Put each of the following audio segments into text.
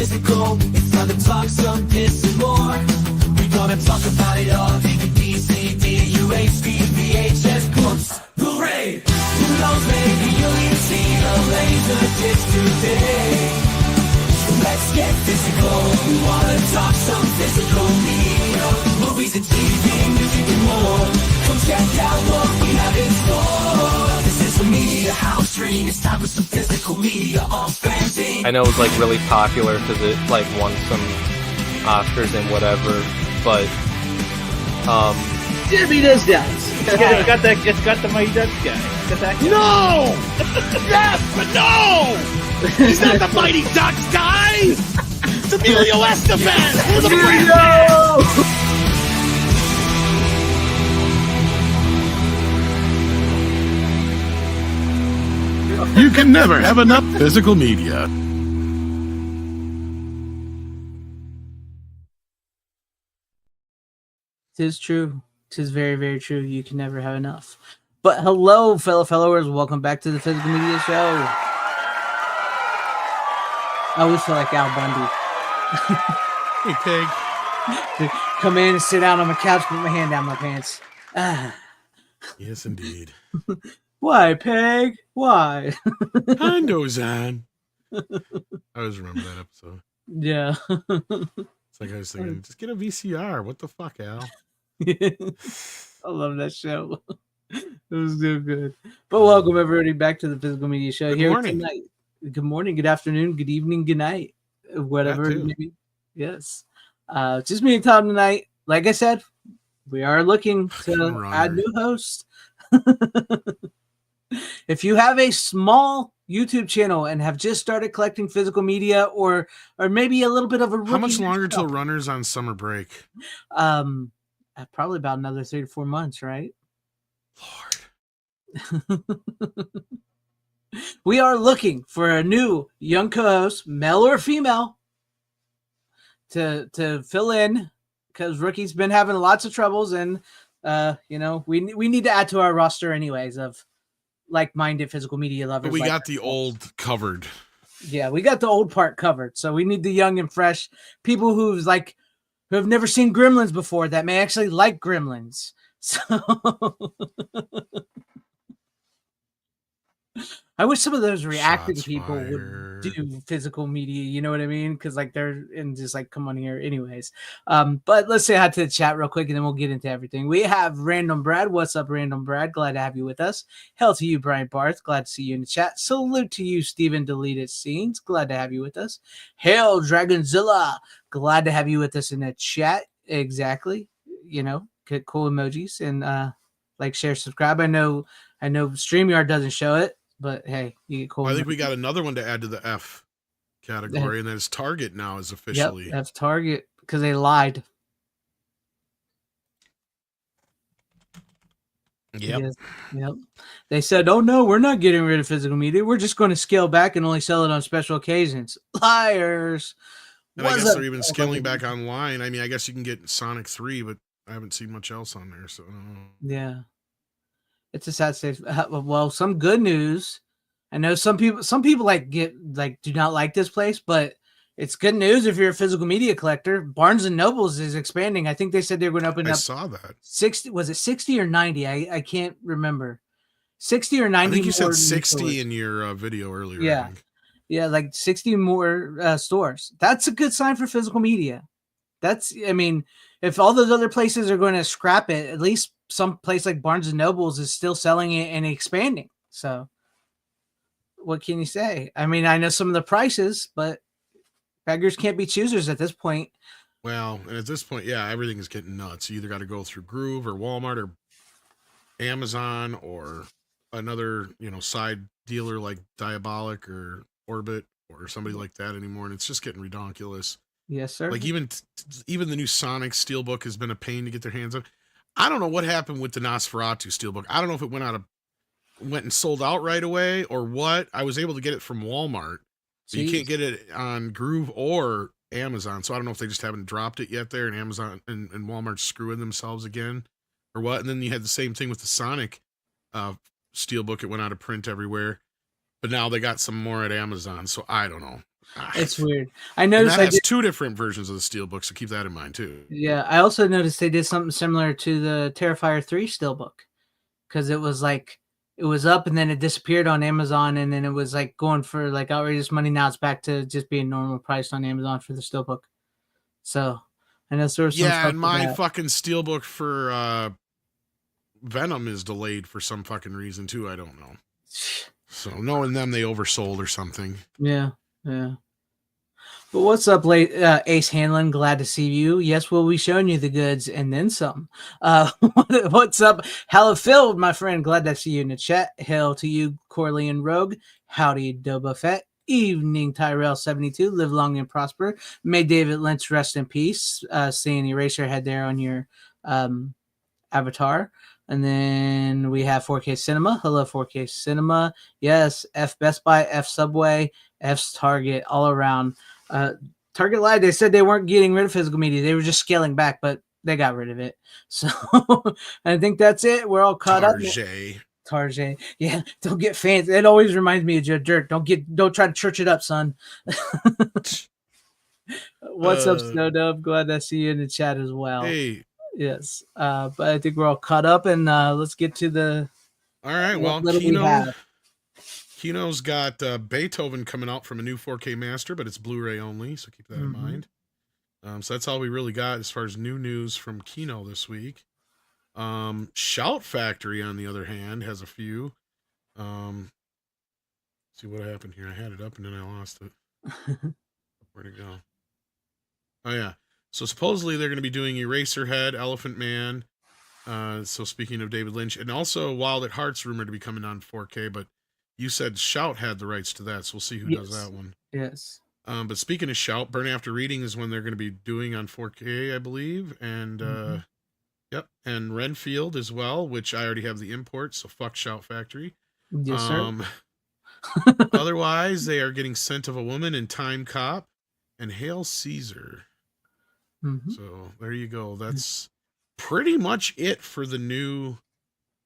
physical. It's time to talk some piss and more. We gonna talk about it all. DVD, CD, UHD, VHS, books, Blu-ray. Who knows, maybe you'll even see the laser disc today. Let's get physical. We wanna talk some physical media. Movies and TV, music and more. Come check out what we have in store. This is a media house stream. It's time for some physical media on FanZcene. I know it was like really popular because it like won some Oscars and whatever, but Jimmy does guys. It's got the Mighty Ducks guy. Got that guy. No! Yes, but no! He's not the Mighty Ducks guy! It's Emilio Estevez! For the You can never have enough physical media. Tis true. Tis very, very true. You can never have enough. But hello, fellow followers. Welcome back to the Physical Media Show. I always feel like Al Bundy. Hey, Pig. Come in and sit down on my couch, put my hand down my pants. Yes, indeed. Why, Peg? Why? Hondo's on. I always remember that episode. Yeah. It's like I was thinking, just get a VCR. What the fuck, Al? I love that show. It was so good. But welcome everybody back to the Physical Media Show. Good here morning. tonight. Good morning, good afternoon, good evening, good night. Whatever it may be. Yes. Just me and Tom tonight. Like I said, we are looking to add new hosts. If you have a small YouTube channel and have just started collecting physical media or maybe a little bit of a rookie, How much longer till Runner's on summer break? Probably about another 3 to 4 months, right? Lord. We are looking for a new young co-host, male or female, to fill in because Rookie's been having lots of troubles, and we need to add to our roster anyways of like-minded physical media lovers. But we like got the old covered. Yeah, we got the old part covered. So we need the young and fresh people who have never seen Gremlins before that may actually like Gremlins. So I wish some of those reacting Shots people fired. would do physical media, you know what I mean? Because they're and just come on here anyways. But let's say hi to the chat real quick and then we'll get into everything. We have Random Brad. What's up, Random Brad? Glad to have you with us. Hell to you, Brian Barth. Glad to see you in the chat. Salute to you, Steven Deleted Scenes. Glad to have you with us. Hail Dragonzilla. Glad to have you with us in the chat. Exactly. Get cool emojis and like, share, subscribe. I know StreamYard doesn't show it. But hey, you get cool. Well, I think we got another one to add to the F category, and that is Target now is officially. Yep, F Target because they lied. Yep. Yep. They said, "Oh no, we're not getting rid of physical media. We're just going to scale back and only sell it on special occasions." Liars. And I guess they're even scaling back online. I mean, I guess you can get Sonic 3, but I haven't seen much else on there, so I don't know. Yeah. It's a sad state. Well, some good news. I know some people do not like this place, but it's good news if you're a physical media collector. Barnes and Nobles is expanding. I think they said they were going to open up. I saw that. 60, was it 60 or 90? I can't remember. 60 or 90. I think you said 60 in your video earlier. Yeah. I think. Yeah, like 60 more stores. That's a good sign for physical media. If all those other places are going to scrap it, at least some place like Barnes and Nobles is still selling it and expanding. So what can you say? I mean, I know some of the prices, but beggars can't be choosers at this point. Well, and at this point, yeah, everything is getting nuts. You either got to go through Groove or Walmart or Amazon or another, side dealer like Diabolic or Orbit or somebody like that anymore. And it's just getting ridiculous. Yes, sir. Like even the new Sonic Steelbook has been a pain to get their hands on. I don't know what happened with the Nosferatu Steelbook. I don't know if it went and sold out right away or what. I was able to get it from Walmart. But you can't get it on Groove or Amazon. So I don't know if they just haven't dropped it yet there and Amazon and Walmart's screwing themselves again or what. And then you had the same thing with the Sonic Steelbook. It went out of print everywhere. But now they got some more at Amazon. So I don't know. It's weird. I And noticed. that has two different versions of the Steelbook, so keep that in mind too. Yeah, I also noticed they did something similar to the Terrifier 3 Steelbook because it was like it was up and then it disappeared on Amazon and then it was like going for like outrageous money. Now it's back to just being normal priced on Amazon for the Steelbook. So I know there was some Yeah, stuff and with my that. fucking Steelbook for Venom is delayed for some fucking reason too. I don't know. So knowing them, they oversold or something. Yeah, yeah. But what's up, Ace Hanlon? Glad to see you. Yes, we'll be showing you the goods and then some. What's up, Hello Phil, my friend? Glad to see you in the chat. Hail to you, Corleone Rogue. Howdy, Doba Fett. Evening, Tyrell72. Live long and prosper. May David Lynch rest in peace. Seeing Eraserhead there on your avatar. And then we have 4K Cinema. Hello, 4K Cinema. Yes, F Best Buy, F Subway, F's Target, all around. Target lied. They said they weren't getting rid of physical media. They were just scaling back, but they got rid of it. So I think that's it. We're all caught up. Target. Yeah, don't get fancy. It always reminds me of Joe Dirt. Don't try to church it up, son. What's up, Snowdub? Glad to see you in the chat as well. Hey. Yes. But I think we're all caught up and let's get to the all right. Well, Kino's got Beethoven coming out from a new 4K master, but it's Blu-ray only, so keep that in mind. So that's all we really got as far as new news from Kino this week. Shout Factory, on the other hand, has a few. See what happened here. I had it up and then I lost it. Where'd it go? Oh yeah. So supposedly they're going to be doing Eraserhead, Elephant Man. So speaking of David Lynch, and also Wild at Heart's rumored to be coming on 4K, but you said Shout had the rights to that, so we'll see who does that one. Yes. But speaking of Shout, Burn After Reading is when they're going to be doing on 4K, I believe. And yep, and Renfield as well, which I already have the import, so fuck Shout Factory. Yes, sir. Otherwise, they are getting Scent of a Woman and Time Cop and Hail Caesar. So there you go. That's pretty much it for the new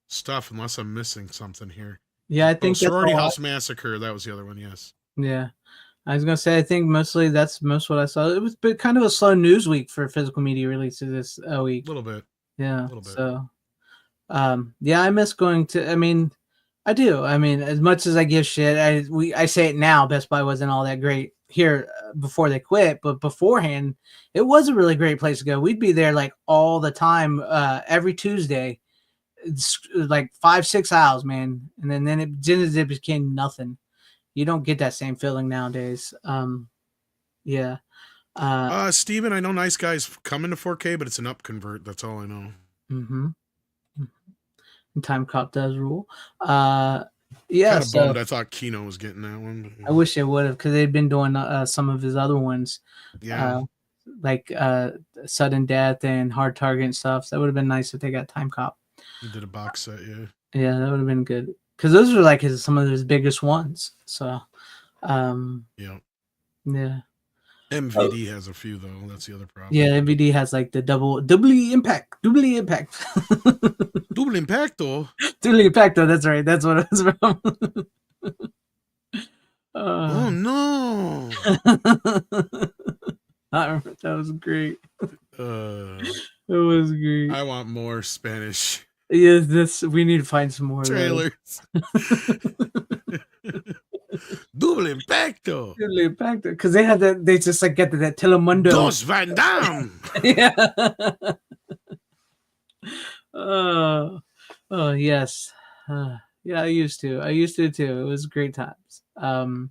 stuff, unless I'm missing something here. Yeah, I think Sorority House Massacre. That was the other one. Yes. Yeah, I was gonna say I think mostly that's most what I saw. It was kind of a slow news week for physical media releases this week. A little bit. Yeah. A little bit. So, yeah, I miss going to. I mean, I do. I mean, as much as I give shit, I say it now. Best Buy wasn't all that great here before they quit, but beforehand, it was a really great place to go. We'd be there like all the time, every Tuesday. It's like 5-6 aisles, man, and then it became nothing. You don't get that same feeling nowadays. Yeah. Steven, I know Nice Guys coming to 4K, but it's an up convert. That's all I know. And Time Cop does rule. Yeah. Kind of bummed. I thought Kino was getting that one. I wish they would have, because they'd been doing some of his other ones. Yeah. Like Sudden Death and Hard Target and stuff. So that would have been nice if they got Time Cop. He did a box set, yeah. Yeah, that would have been good. Because those were like some of his biggest ones. So, yeah. MVD has a few, though. That's the other problem. Yeah, MVD has like the doubly impact. Double impacto. Double impacto. That's right. That's what it was from. Oh no! That was great. It was great. I want more Spanish. Yes, we need to find some more trailers. Double impacto. Double impacto, because they had that. They just like get that Telemundo. Dos Van Damme. Yeah. Oh yes. Yeah, I used to too. It was great times. All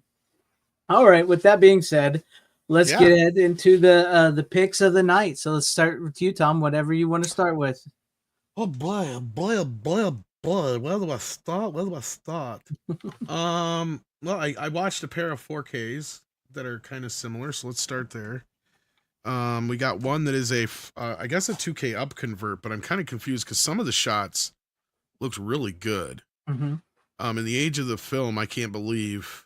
right. With that being said, let's get into the picks of the night. So let's start with you, Tom. Whatever you want to start with. Oh boy! Where do I start? Well, I watched a pair of 4Ks that are kind of similar, so let's start there. We got one that is I guess a 2K up convert, but I'm kind of confused because some of the shots looks really good. In the age of the film, I can't believe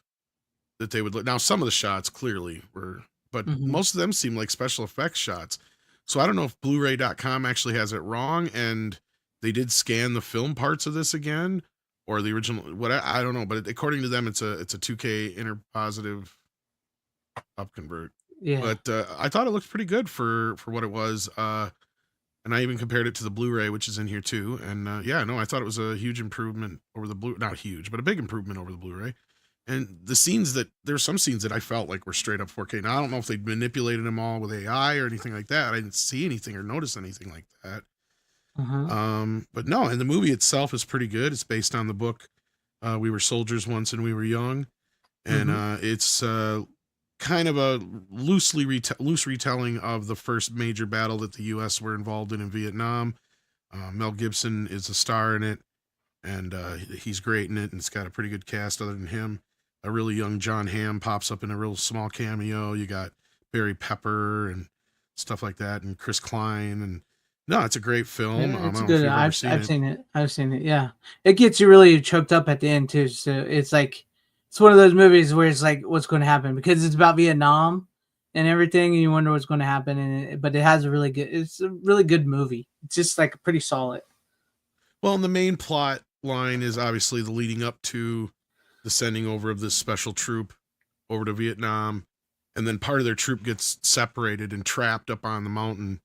that they would look. Now, some of the shots clearly were, but most of them seem like special effects shots. So I don't know if Blu-ray.com actually has it wrong and they did scan the film parts of this again, or the original. What I don't know, but according to them, it's a 2K interpositive upconvert. Yeah. But I thought it looked pretty good for what it was. And I even compared it to the Blu-ray, which is in here too. And yeah, no, I thought it was a huge improvement over the not huge, but a big improvement over the Blu-ray. And the scenes there's some scenes that I felt like were straight up 4K. Now I don't know if they manipulated them all with AI or anything like that. I didn't see anything or notice anything like that. But no, and the movie itself is pretty good. It's based on the book We Were Soldiers Once and We Were Young, and it's kind of a loose retelling of the first major battle that the U.S. were involved in Vietnam. Mel Gibson is a star in it, and he's great in it, and it's got a pretty good cast other than him. A really young John Hamm pops up in a real small cameo. You got Barry Pepper and stuff like that, and Chris Klein, and no, it's a great film. Yeah, it's I don't know if good. you've ever I've seen seen it. I've seen it. Yeah, it gets you really choked up at the end too. So it's like it's one of those movies where it's like, what's going to happen, because it's about Vietnam and everything, and you wonder what's going to happen. But it has it's a really good movie. It's just like pretty solid. Well, and the main plot line is obviously the leading up to the sending over of this special troop over to Vietnam, and then part of their troop gets separated and trapped up on the mountain.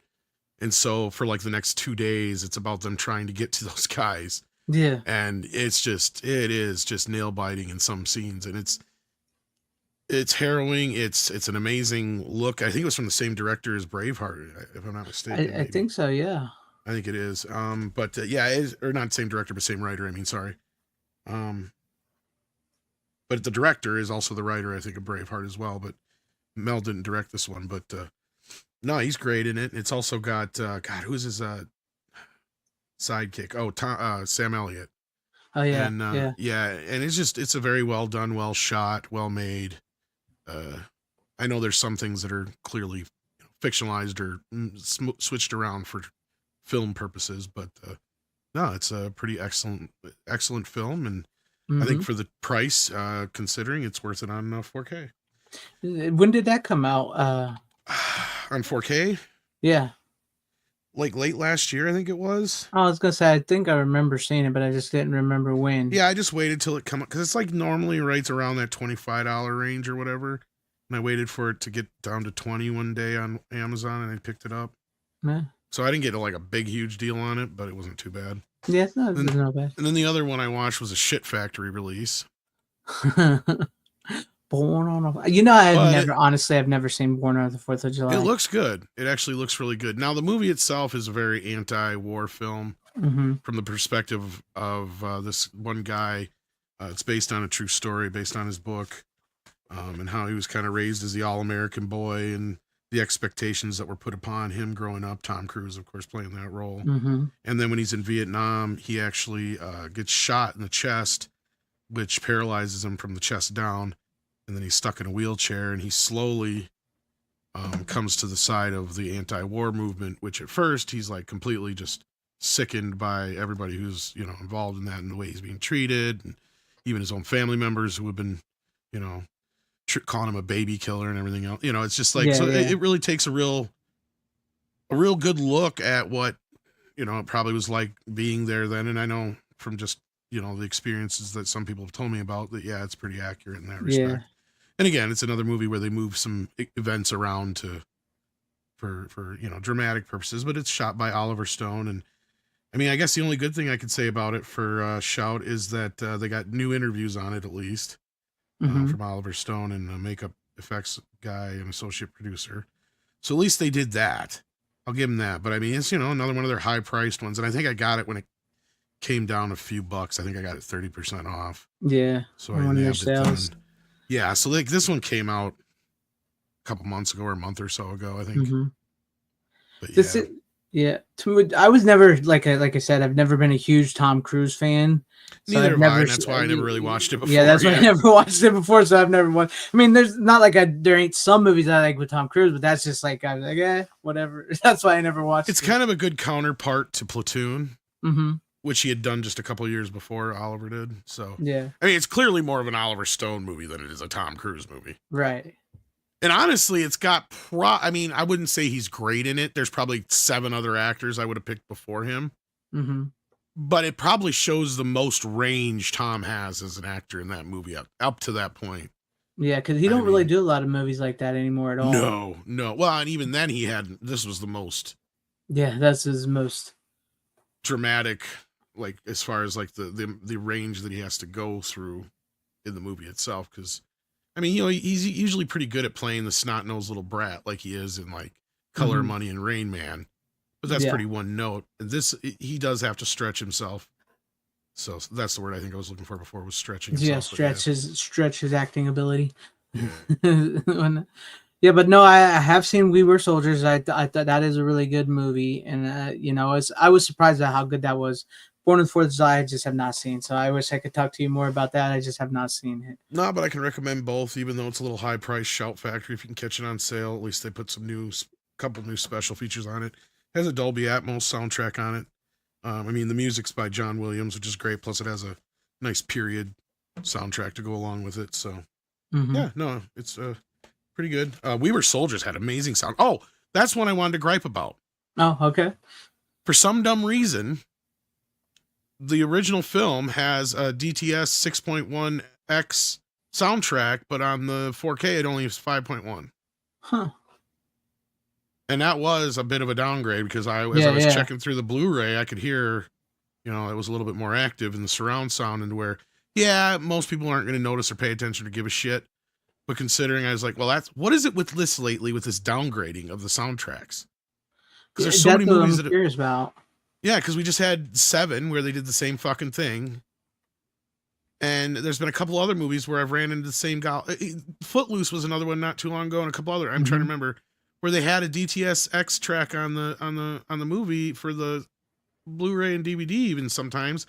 And so for like the next 2 days, it's about them trying to get to those guys. Yeah. And it is just nail biting in some scenes. And it's harrowing. It's an amazing look. I think it was from the same director as Braveheart, if I'm not mistaken. I think so. Yeah. I think it is. But yeah, it is, or not same director, but same writer. I mean, sorry. But the director is also the writer, I think, of Braveheart as well. But Mel didn't direct this one. But no, he's great in it. It's also got God, who's his sidekick? Oh, Sam Elliott. Oh yeah, and and it's a very well done, well shot, well made. I know there's some things that are clearly fictionalized or switched around for film purposes, but no, it's a pretty excellent film, and I think for the price, considering, it's worth it on 4K. When did that come out? On 4K? Yeah. Like late last year, I think it was. I was gonna say, I think I remember seeing it, but I just didn't remember when. Yeah, I just waited till it come up, because it's like normally right around that $25 range or whatever. And I waited for it to get down to 20 one day on Amazon, and I picked it up. Yeah. So I didn't get like a big, huge deal on it, but it wasn't too bad. Yeah, it's not bad. And then the other one I watched was a Shit Factory release. Born on I've never seen Born on the 4th of July. It looks good. It actually looks really good. Now, the movie itself is a very anti-war film from the perspective of this one guy. It's based on a true story, based on his book, and how he was kind of raised as the all-American boy and the expectations that were put upon him growing up. Tom Cruise, of course, playing that role. And then when he's in Vietnam, he actually gets shot in the chest, which paralyzes him from the chest down. And then he's stuck in a wheelchair, and he slowly comes to the side of the anti-war movement, which at first he's like completely just sickened by everybody who's, involved in that and the way he's being treated, and even his own family members who have been, calling him a baby killer and everything else. It's just like, it really takes a real good look at what, it probably was like being there then. And I know from just, the experiences that some people have told me about that, yeah, it's pretty accurate in that respect. Yeah. And again, it's another movie where they move some events around for dramatic purposes, but it's shot by Oliver Stone. And I mean, I guess the only good thing I could say about it for Shout is that they got new interviews on it, at least from Oliver Stone and a makeup effects guy and associate producer. So at least they did that. I'll give them that. But I mean, it's, another one of their high priced ones. And I think I got it when it came down a few bucks. I think I got it 30% off. Yeah. So I nabbed it done. Yeah, so like this one came out a couple months ago or a month or so ago, I think. But yeah. I was never like I said, I've never been a huge Tom Cruise fan. So neither have I, and that's why I never really watched it before. Yeah, that's why I never watched it before. So I've never watched. I mean, there's not like there ain't some movies I like with Tom Cruise, but that's just like I was like, whatever. That's why I never watched. It's kind of a good counterpart to Platoon. Which he had done just a couple of years before Oliver did. So yeah, I mean, it's clearly more of an Oliver Stone movie than it is a Tom Cruise movie. Right. And honestly, it's got I mean, I wouldn't say he's great in it. There's probably 7 other actors I would have picked before him. But it probably shows the most range Tom has as an actor in that movie up to that point. Yeah, because he I don't really mean, do a lot of movies like that anymore at all. no. Well, and even then he hadn't. This was the most Yeah, that's his most. dramatic, like as far as like the range that he has to go through in the movie itself. Because I mean, he's usually pretty good at playing the snot-nosed little brat like he is in like Color, Mhm. Money, and Rain Man. But that's Yeah. pretty one note. And this, he does have to stretch himself. So that's the word I think I was looking for before, was stretching himself. Yeah, But stretch his acting ability. yeah. Yeah, but no, I have seen We Were Soldiers. I thought that is a really good movie, and I was surprised at how good that was. Born on the Fourth of July, I just have not seen, so I wish I could talk to you more about that. I just have not seen it. No, but I can recommend both, even though it's a little high price. Shout Factory, if you can catch it on sale, at least they put some couple new special features on it. It has a Dolby Atmos soundtrack on it. I mean, the music's by John Williams, which is great. Plus, it has a nice period soundtrack to go along with it. So, yeah, no, it's pretty good. We Were Soldiers had amazing sound. Oh, that's one I wanted to gripe about. Oh, okay. For some dumb reason, the original film has a DTS 6.1X soundtrack, but on the 4K, it only is 5.1. Huh. And that was a bit of a downgrade because I was checking through the Blu-ray, I could hear, it was a little bit more active in the surround sound, and where, most people aren't going to notice or pay attention or give a shit. But considering, I was like, well, what is it with this lately with this downgrading of the soundtracks? Because there's so many movies I'm curious about. Yeah, because we just had 7 where they did the same fucking thing. And there's been a couple other movies where I've ran into the same guy. Footloose was another one not too long ago, and a couple other. I'm trying to remember where they had a DTS X track on the movie for the Blu-ray and DVD even sometimes.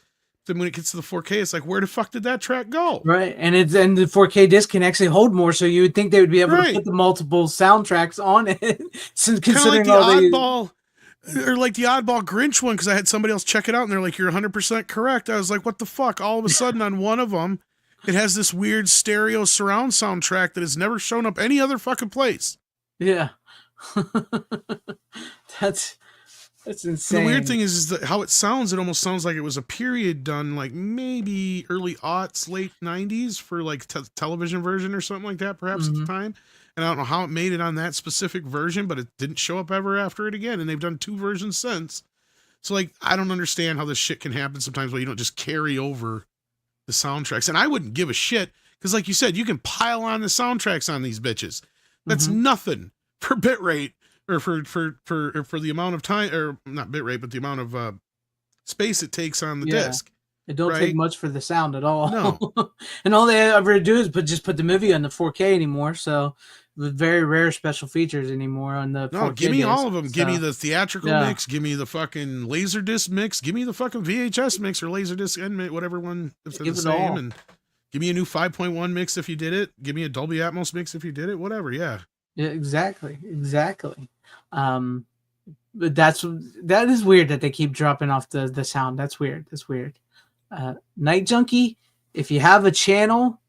Then when it gets to the 4K, it's like, where the fuck did that track go? Right, and the 4K disc can actually hold more, so you would think they would be able to put the multiple soundtracks on it. Since considering kind of like the oddball. Or like the oddball Grinch one, because I had somebody else check it out and they're like, you're 100% correct. I was like, what the fuck? All of a sudden on one of them, it has this weird stereo surround soundtrack that has never shown up any other fucking place. Yeah. That's insane. And the weird thing is that how it sounds, it almost sounds like it was a period done like maybe early aughts, late 90s for like television version or something like that, perhaps at the time. And I don't know how it made it on that specific version, but it didn't show up ever after it again. And they've done 2 versions since. So, like, I don't understand how this shit can happen sometimes where you don't just carry over the soundtracks. And I wouldn't give a shit because, like you said, you can pile on the soundtracks on these bitches. That's nothing for bitrate or for the amount of time, or not bitrate, but the amount of space it takes on the disc. It don't take much for the sound at all. No. And all they ever do is put the movie on the 4K anymore. So with very rare special features anymore on the 4K give me disc. all of them. So, give me the theatrical mix. Give me the fucking Laserdisc mix. Give me the fucking VHS mix or Laserdisc and whatever one. If they're the same. And give me a new 5.1 mix if you did it. Give me a Dolby Atmos mix if you did it. Whatever. Yeah. Yeah, exactly. But that is weird that they keep dropping off the sound. That's weird. Night Junkie, if you have a channel,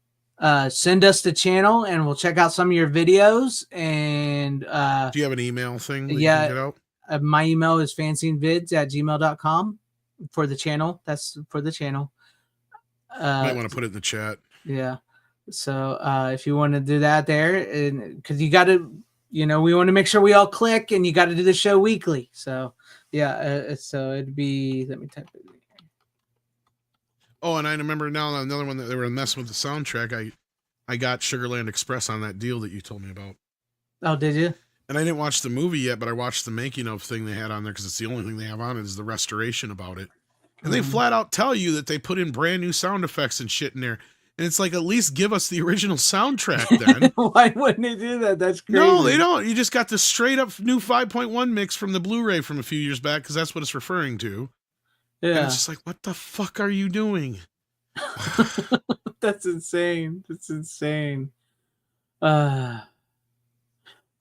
send us the channel and we'll check out some of your videos. And do you have an email thing that you can get out? My email is fanzcenevids@gmail.com for the channel. That's for the channel. Might want to put it in the chat. Yeah. So if you want to do that there, and because you got to, we want to make sure we all click, and you got to do the show weekly. So yeah, so it'd be, let me type it. Oh, and I remember now another one that they were messing with the soundtrack. I got Sugarland Express on that deal that you told me about. Oh, did you? And I didn't watch the movie yet, but I watched the making of thing they had on there because it's the only thing they have on it is the restoration about it. And they flat out tell you that they put in brand new sound effects and shit in there. And it's like, at least give us the original soundtrack then. Why wouldn't they do that? That's crazy. No, they don't. You just got the straight up new 5.1 mix from the Blu-ray from a few years back because that's what it's referring to. Yeah. And it's just like, what the fuck are you doing? That's insane. All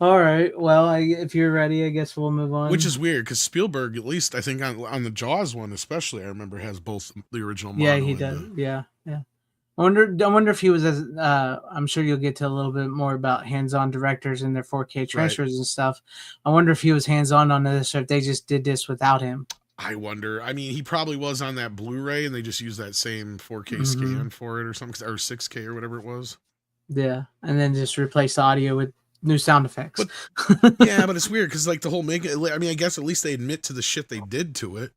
right. Well, if you're ready, I guess we'll move on. Which is weird because Spielberg, at least I think on the Jaws one, especially, I remember has both the original. Yeah, he does. Yeah. I wonder if he was as. I'm sure you'll get to a little bit more about hands-on directors and their 4K transfers and stuff. I wonder if he was hands-on this, or if they just did this without him. I wonder. I mean, he probably was on that Blu-ray, and they just used that same 4K scan for it, or something, or 6K or whatever it was. Yeah, and then just replace the audio with new sound effects. Yeah, but it's weird because like the whole I mean, I guess at least they admit to the shit they did to it.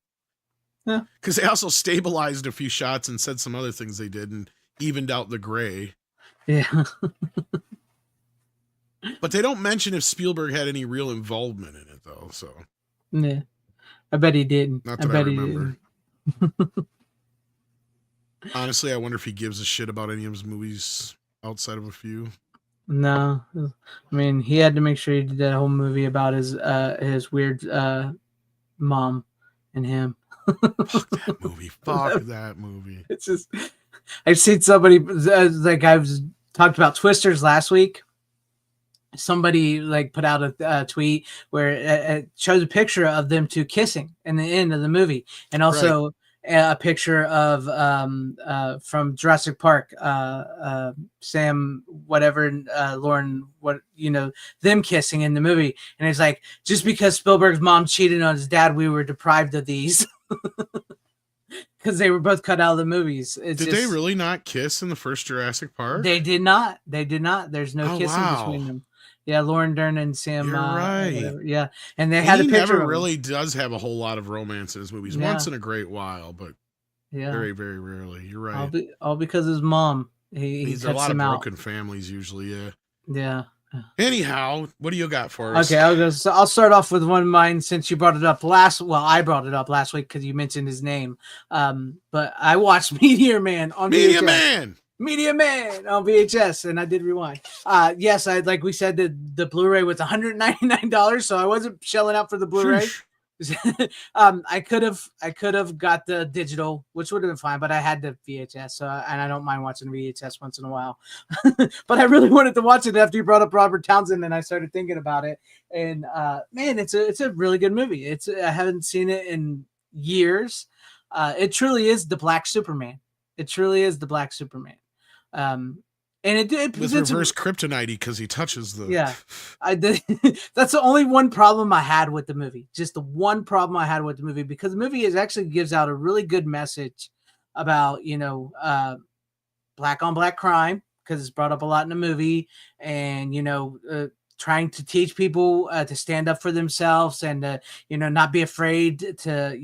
Yeah. Because they also stabilized a few shots and said some other things they did and evened out the gray. Yeah. But they don't mention if Spielberg had any real involvement in it, though. So Yeah. I bet he didn't. not that I bet remember. Honestly, I wonder if he gives a shit about any of his movies outside of a few. No. I mean, he had to make sure he did that whole movie about his weird mom and him. Fuck that movie. Fuck that movie. It's just, I've seen somebody, like I was talked about Twisters last week. Somebody like put out a tweet where it shows a picture of them two kissing in the end of the movie, and also a picture of from Jurassic Park, Sam whatever, Lauren, what them kissing in the movie, and it's like, just because Spielberg's mom cheated on his dad, we were deprived of these. Because they were both cut out of the movies. Did they really not kiss in the first Jurassic Park? They did not. They did not. There's no kissing between them. Yeah, Lauren Dern and Sam. You're right. Yeah, and they had a picture. He never really does have a whole lot of romance in his movies. Yeah. Once in a great while, but very, very rarely. You're right. All because his mom. He's a lot of broken families usually. Yeah. Yeah. Anyhow, what do you got for us? Okay, I'll start off with one of mine since you brought it up I brought it up last week because you mentioned his name. But I watched Meteor Man on VHS. Meteor Man on VHS, and I did rewind. Yes, like we said, the Blu-ray was $199, so I wasn't shelling out for the Blu-ray. I could have got the digital, which would have been fine, but I had the VHS, and I don't mind watching VHS once in a while. But I really wanted to watch it after you brought up Robert Townsend, and I started thinking about it. And man, it's a really good movie. I haven't seen it in years. It truly is the Black Superman. It truly is the Black Superman. And it with reverse kryptonite because he touches the that's the only one problem I had with the movie. Just the one problem I had with the movie, because the movie actually gives out a really good message about black on black crime, because it's brought up a lot in the movie, and trying to teach people to stand up for themselves and not be afraid to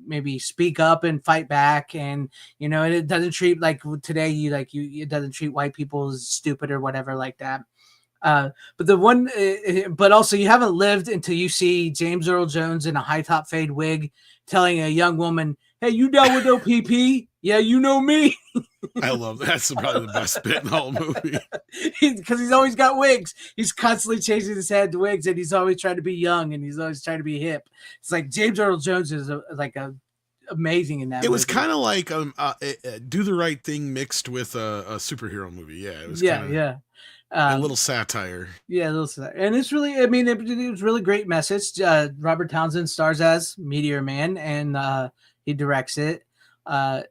maybe speak up and fight back, and it doesn't treat like today it doesn't treat white people as stupid or whatever like that. But also you haven't lived until you see James Earl Jones in a high top fade wig telling a young woman, "Hey, you dealt with OPP? Yeah, you know me." I love that. That's probably the best bit in the whole movie. Because he's always got wigs. He's constantly changing his head to wigs, and he's always trying to be young, and he's always trying to be hip. It's like James Earl Jones is amazing in that. It was kind of like Do the Right Thing mixed with a superhero movie. Yeah, it was. A little satire. Yeah, a little satire. And it's really, it was really great message. Robert Townsend stars as Meteor Man, and he directs it.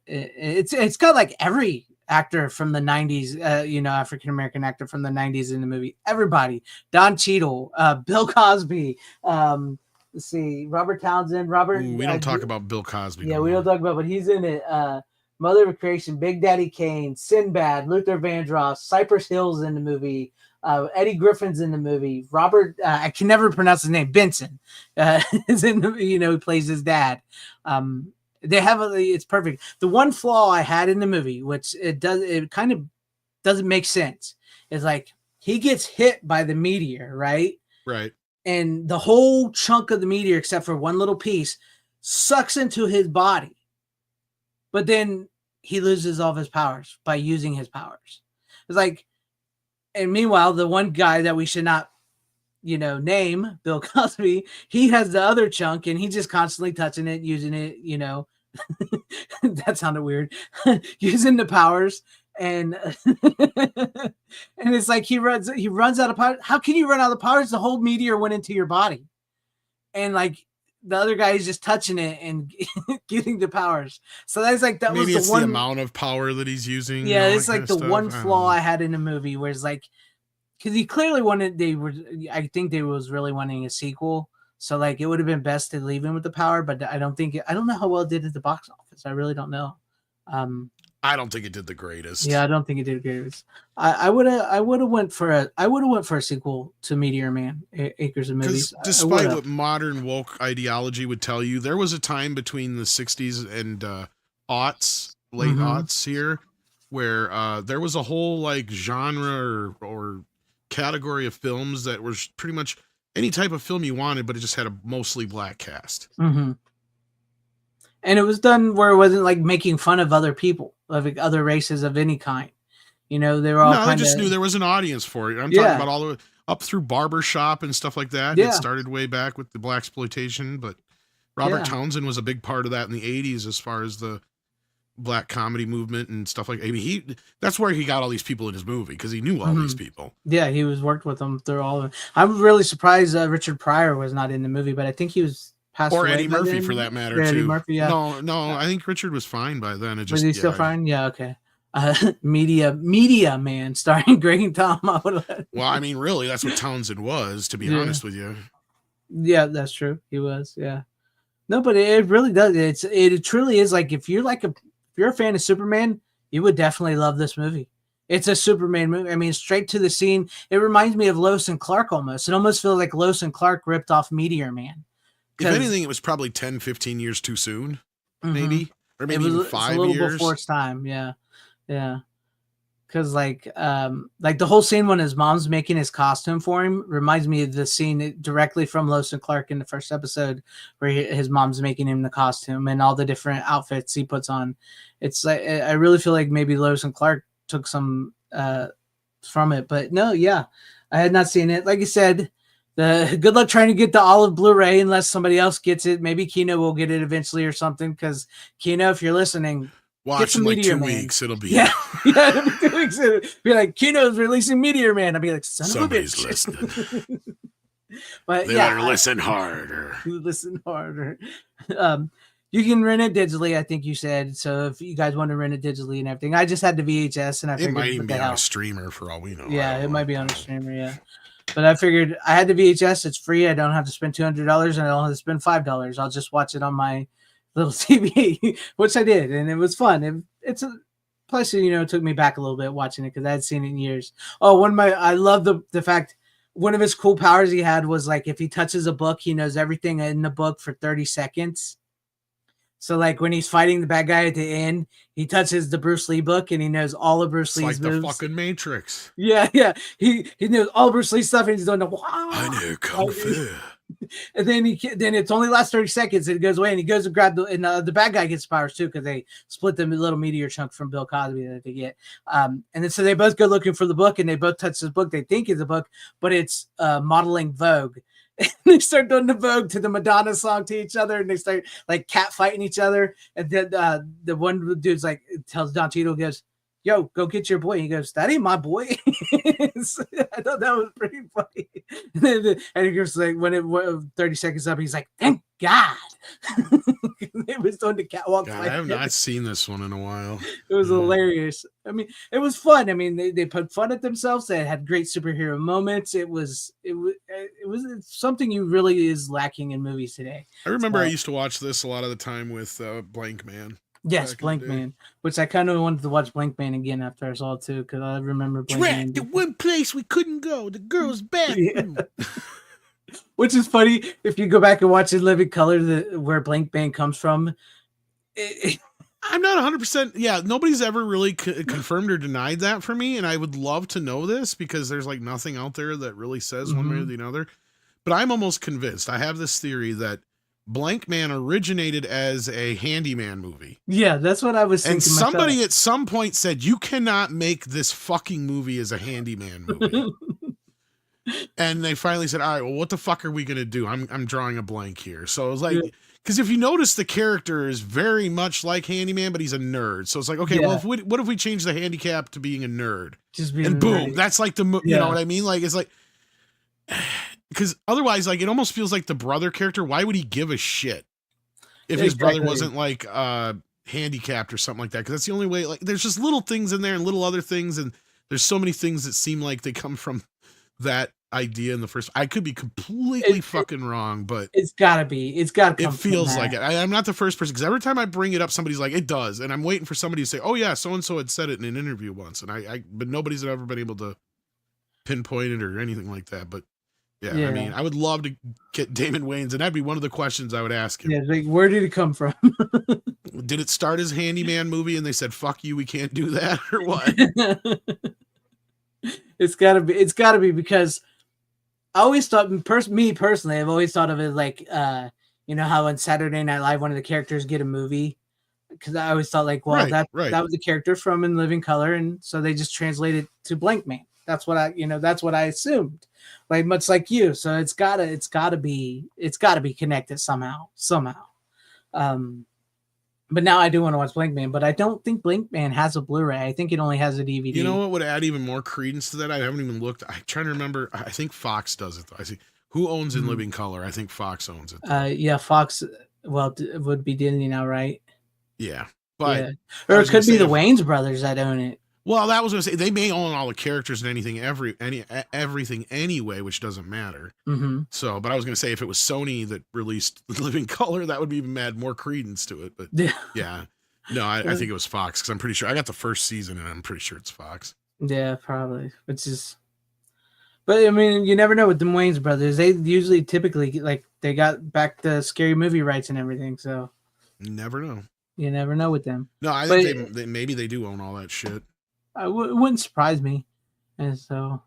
It's got like every actor from the 90s, African American actor from the 90s in the movie. Everybody. Don Cheadle, Bill Cosby. Let's see, Robert Townsend. We don't talk about Bill Cosby. Yeah, we don't talk about, but he's in it. Mother of Creation, Big Daddy Kane, Sinbad, Luther Vandross, Cypress Hill's in the movie, Eddie Griffin's in the movie, Robert, I can never pronounce his name, Benson, is in the, he plays his dad. They have it's perfect. The one flaw I had in the movie, which it kind of doesn't make sense, is like he gets hit by the meteor, right? Right. And the whole chunk of the meteor, except for one little piece, sucks into his body. But then he loses all of his powers by using his powers. It's like, and meanwhile, the one guy that we should not, name, Bill Cosby, he has the other chunk, and he's just constantly touching it, using it, that sounded weird, using the powers. And and it's like he runs out of power. How can you run out of powers? The whole meteor went into your body. And like, the other guy is just touching it and getting the powers. So that's like, that maybe was the one amount of power that he's using. Yeah, it's like the one flaw I had in the movie, where it's like, because he clearly I think they was really wanting a sequel. So like, it would have been best to leave him with the power, but I don't know how well it did at the box office. I really don't know. I don't think it did the greatest. Yeah, I don't think it did great. I would have went for a sequel to Meteor Man, Acres of Because Movies. despite what modern woke ideology would tell you, there was a time between the 60s and aughts, late aughts here, where there was a whole like genre or category of films that was pretty much any type of film you wanted, but it just had a mostly black cast. Mm-hmm. And it was done where it wasn't like making fun of other people, of like, other races of any kind. You know, they were all they just knew there was an audience for it. I'm talking about all the way up through Barbershop and stuff like that. Yeah. It started way back with the blaxploitation, but Robert Townsend was a big part of that in the 80s as far as the black comedy movement and stuff like that. I mean, that's where he got all these people in his movie because he knew all these people. Yeah, he worked with them through all of it. I'm really surprised Richard Pryor was not in the movie, but I think he was passed away. Or Eddie Murphy for that matter, too. Eddie Murphy, yeah. No, I think Richard was fine by then. Was he still fine? Yeah, okay. Meteor Man starring Greg Tom. Well, I mean, really, that's what Townsend was, to be honest with you. Yeah, that's true. He was, yeah. No, but it really does. It truly is like if you're a fan of Superman, you would definitely love this movie. It's a Superman movie. I mean, straight to the scene. It reminds me of Lois and Clark almost. It almost feels like Lois and Clark ripped off Meteor Man. If anything, it was probably 10, 15 years too soon, maybe. Or maybe even 5 years. A little before its time, yeah. Yeah. Because like the whole scene when his mom's making his costume for him reminds me of the scene directly from Lois and Clark in the first episode where his mom's making him the costume and all the different outfits he puts on. It's like I really feel like maybe Lois and Clark took some from it, but no, yeah, I had not seen it. Like you said, good luck trying to get the olive Blu-ray unless somebody else gets it. Maybe Kino will get it eventually or something. Because Kino, if you're listening. Watch in like 2 weeks. It'll be it'll be 2 weeks. It'll be like Kino's releasing Meteor Man. I'll be like, somebody's listening. But they better listen harder. Listen harder. You can rent it digitally, I think you said. So if you guys want to rent it digitally and everything, I just had the VHS and I figured it might even be on a streamer for all we know. Yeah, it might be on a streamer. Yeah. But I figured I had the VHS. It's free. I don't have to spend $200 and I don't have to spend $5. I'll just watch it on my little TV, which I did, and it was fun. Plus, it took me back a little bit watching it because I had seen it in years. Oh, I love the fact one of his cool powers he had was like if he touches a book, he knows everything in the book for 30 seconds. So like when he's fighting the bad guy at the end, he touches the Bruce Lee book and he knows all of Bruce Lee's moves. Like the fucking Matrix. Yeah. He knows all Bruce Lee stuff and he's doing I know Kung Fu. And then it's only lasts 30 seconds and it goes away and he goes to grab the bad guy gets powers too because they split the little meteor chunk from Bill Cosby that they get. And then so they both go looking for the book and they both touch this book they think is a book, but it's modeling Vogue. And they start doing the Vogue to the Madonna song to each other and they start like cat fighting each other. And then the one dude's like tells Don Cheadle, goes, yo, go get your boy. He goes, that ain't my boy. I thought that was pretty funny. And he goes like, when it 30 seconds up, he's like, thank God. It was doing the catwalk. God, I have not seen this one in a while. It was hilarious. I mean, it was fun. I mean, they put fun at themselves. They had great superhero moments. It was something you really is lacking in movies today. I remember I used to watch this a lot of the time with Blank Man. Yes, Blank Man, which I kind of wanted to watch Blank Man again after I saw it too, because I remember Blank Man. The one place we couldn't go, the girls' bathroom. Yeah. Which is funny if you go back and watch In Living Color, where Blank Man comes from. I'm not 100%. Yeah, nobody's ever really confirmed or denied that for me, and I would love to know this because there's like nothing out there that really says one way or the other. But I'm almost convinced. I have this theory that Blank Man originated as a handyman movie. Yeah, that's what I was thinking. And somebody at some point said, you cannot make this fucking movie as a handyman movie. And they finally said, all right, well, what the fuck are we going to do? I'm drawing a blank here. So it was like, because if you notice, the character is very much like Handyman, but he's a nerd. So it's like, okay, well, what if we change the handicap to being a nerd? And boom, that's like you know what I mean? Like, it's like, because otherwise, like, it almost feels like the brother character. Why would he give a shit if his brother wasn't like handicapped or something like that? Because that's the only way. Like, there's just little things in there and little other things, and there's so many things that seem like they come from that idea in the first. I could be completely fucking wrong, but it's gotta be. It's gotta come. it feels from like it. I'm not the first person because every time I bring it up, somebody's like, "It does," and I'm waiting for somebody to say, "Oh yeah, so and so had said it in an interview once," and but nobody's ever been able to pinpoint it or anything like that. But yeah, I mean, I would love to get Damon Wayans, and that'd be one of the questions I would ask him. Yeah, like, where did it come from? Did it start as Handyman movie and they said, "Fuck you, we can't do that," or what? It's gotta be. It's gotta be because I always thought, me personally, I've always thought of it like, you know how on Saturday Night Live, one of the characters get a movie. Because I always thought like, well, that was the character from In Living Color, and so they just translated to Blank Man. That's what I assumed, like much like you. So it's gotta be connected somehow. But now I do want to watch Blank Man, but I don't think Blank Man has a Blu-ray. I think it only has a DVD. You know what would add even more credence to that? I haven't even looked. I'm trying to remember. I think Fox does it though. I see who owns In Living Color. I think Fox owns it. Yeah, Fox. Well, it would be Disney now, right? Yeah, but or it could be the Wayans brothers that own it. Well, that was going to say they may own all the characters and everything anyway, which doesn't matter. Mm-hmm. So, but I was going to say if it was Sony that released Living Color, that would even add more credence to it. But yeah, no, I think it was Fox because I'm pretty sure I got the first season and I'm pretty sure it's Fox. Yeah, probably. But I mean, you never know with the Wayans brothers. They usually typically like they got back the Scary Movie rights and everything. So you never know. You never know with them. No, I think maybe they do own all that shit. It wouldn't surprise me. And so,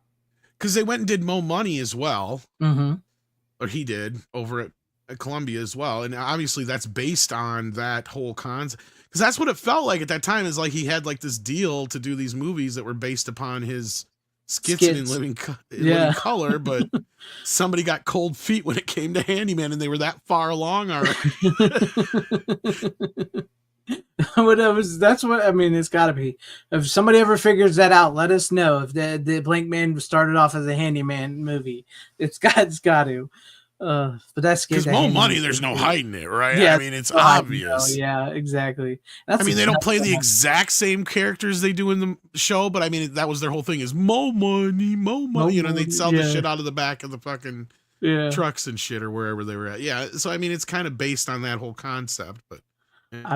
because they went and did Mo Money as well, or he did over at Columbia as well, and obviously that's based on that whole concept. Because that's what it felt like at that time. Is like he had like this deal to do these movies that were based upon his skits. In Living Color, but somebody got cold feet when it came to Handyman, and they were that far along already. That's what I mean. It's got to be. If somebody ever figures that out, let us know. If the Blank Man started off as a Handyman movie, it's got to. But that's because Mo Money. There's no hiding it, right? Yeah, I mean, it's obvious. Yeah, exactly. I mean, they don't play the exact same characters they do in the show, but I mean, that was their whole thing: is Mo Money, Mo Money. You know, they'd sell the shit out of the back of the fucking trucks and shit or wherever they were at. Yeah, so I mean, it's kind of based on that whole concept, but. I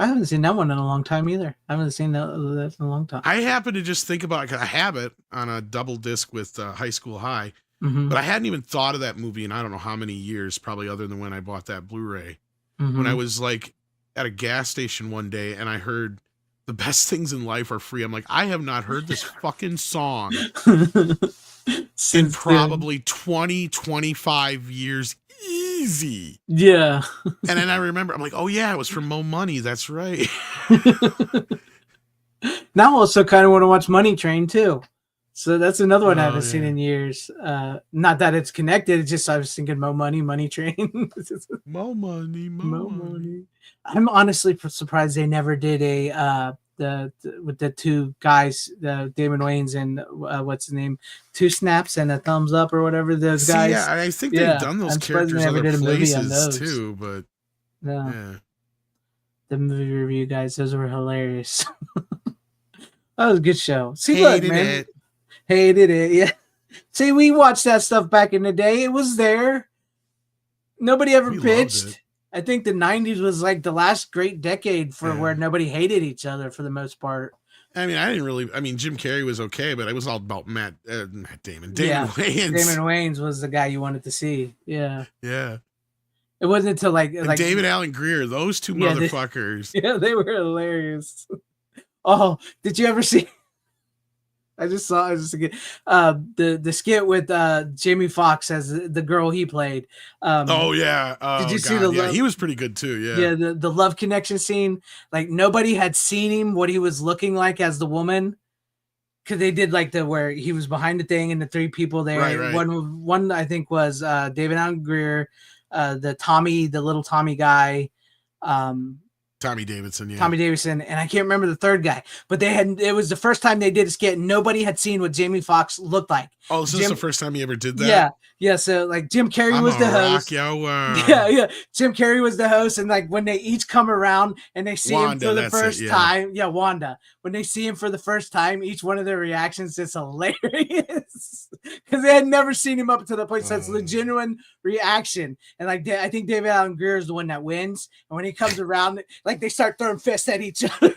haven't seen that one in a long time either. I haven't seen that in a long time. I happen to just think about it because I have it on a double disc with High School High, but I hadn't even thought of that movie in I don't know how many years, probably other than when I bought that Blu-ray. When I was like at a gas station one day and I heard "The Best Things in Life Are Free." I'm like, I have not heard this fucking song in probably 20, 25 years. Easy. Yeah. And then I remember, I'm like, oh yeah, it was from Mo Money. That's right. Now I also kind of want to watch Money Train too. So that's another one I haven't seen in years. Not that it's connected. It's just I was thinking Mo Money, Money Train. Mo Money. I'm honestly surprised they never did a with the two guys, Damon Wayans and what's his name, Two Snaps and a Thumbs Up or whatever those guys. Yeah, I think they've done those characters other places too, but the movie review guys, those were hilarious. That was a good show. See, hated it. Yeah. See, we watched that stuff back in the day. It was there. Nobody ever pitched. I think the 90s was like the last great decade for where nobody hated each other for the most part. I mean, Jim Carrey was okay, but it was all about Matt Damon. Damon Wayans. Damon Wayans was the guy you wanted to see. Yeah. Yeah. It wasn't until like David Alan Grier, those two motherfuckers. They were hilarious. Oh, did you ever see? I just thinking, the skit with Jamie Foxx as the girl he played. Did you see he was pretty good too. Yeah, the love connection scene. Like nobody had seen him what he was looking like as the woman, because they did like where he was behind the thing and the three people there. Right. One I think was David Alan Grier, the little Tommy guy. Tommy Davidson, and I can't remember the third guy, but it was the first time they did a skit. Nobody had seen what Jamie Foxx looked like. Oh, this is the first time he ever did that? Yeah. Yeah, so like Jim Carrey I'm was the a rock host. your world. Yeah. Jim Carrey was the host, and like when they each come around and they see him Wanda, for the that's it, first yeah. time, Wanda. When they see him for the first time, each one of their reactions is hilarious because they had never seen him up until that point. So it's the genuine reaction, and like I think David Allen Greer is the one that wins. And when he comes around, like they start throwing fists at each other.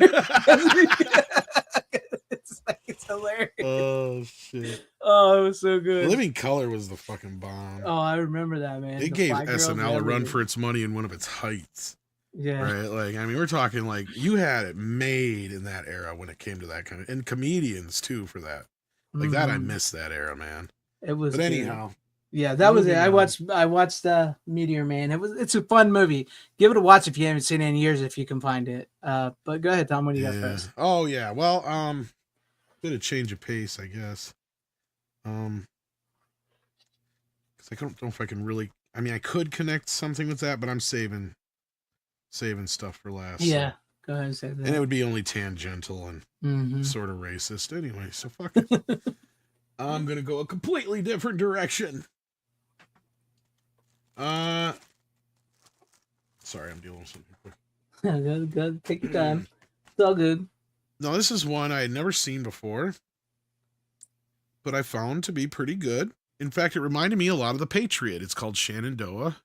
It's hilarious. Oh shit! Oh, it was so good. Living Color was the fucking bomb. Oh, I remember that, man. It The gave Fly Girls, SNL a run everything. for its money in one of its heights. Yeah. Right? Like, I mean, we're talking like you had it made in that era when it came to that kind of, and comedians too for that. Like that, I miss that era, man. It was. But anyhow, yeah, that was it. moving I watched Meteor Man. It's a fun movie. Give it a watch if you haven't seen it in years, if you can find it. But go ahead, Tom. What do you got first? Oh yeah. Well, bit of change of pace, I guess. Because I don't know if I can really. I mean, I could connect something with that, but I'm saving stuff for last. Yeah, so. go ahead and say that. And it would be only tangential and sort of racist anyway. So fuck it. I'm gonna go a completely different direction. Sorry, I'm dealing with something quick. Go, take your time. It's all good. No, this is one I had never seen before, but I found to be pretty good. In fact, it reminded me a lot of The Patriot. It's called Shenandoah.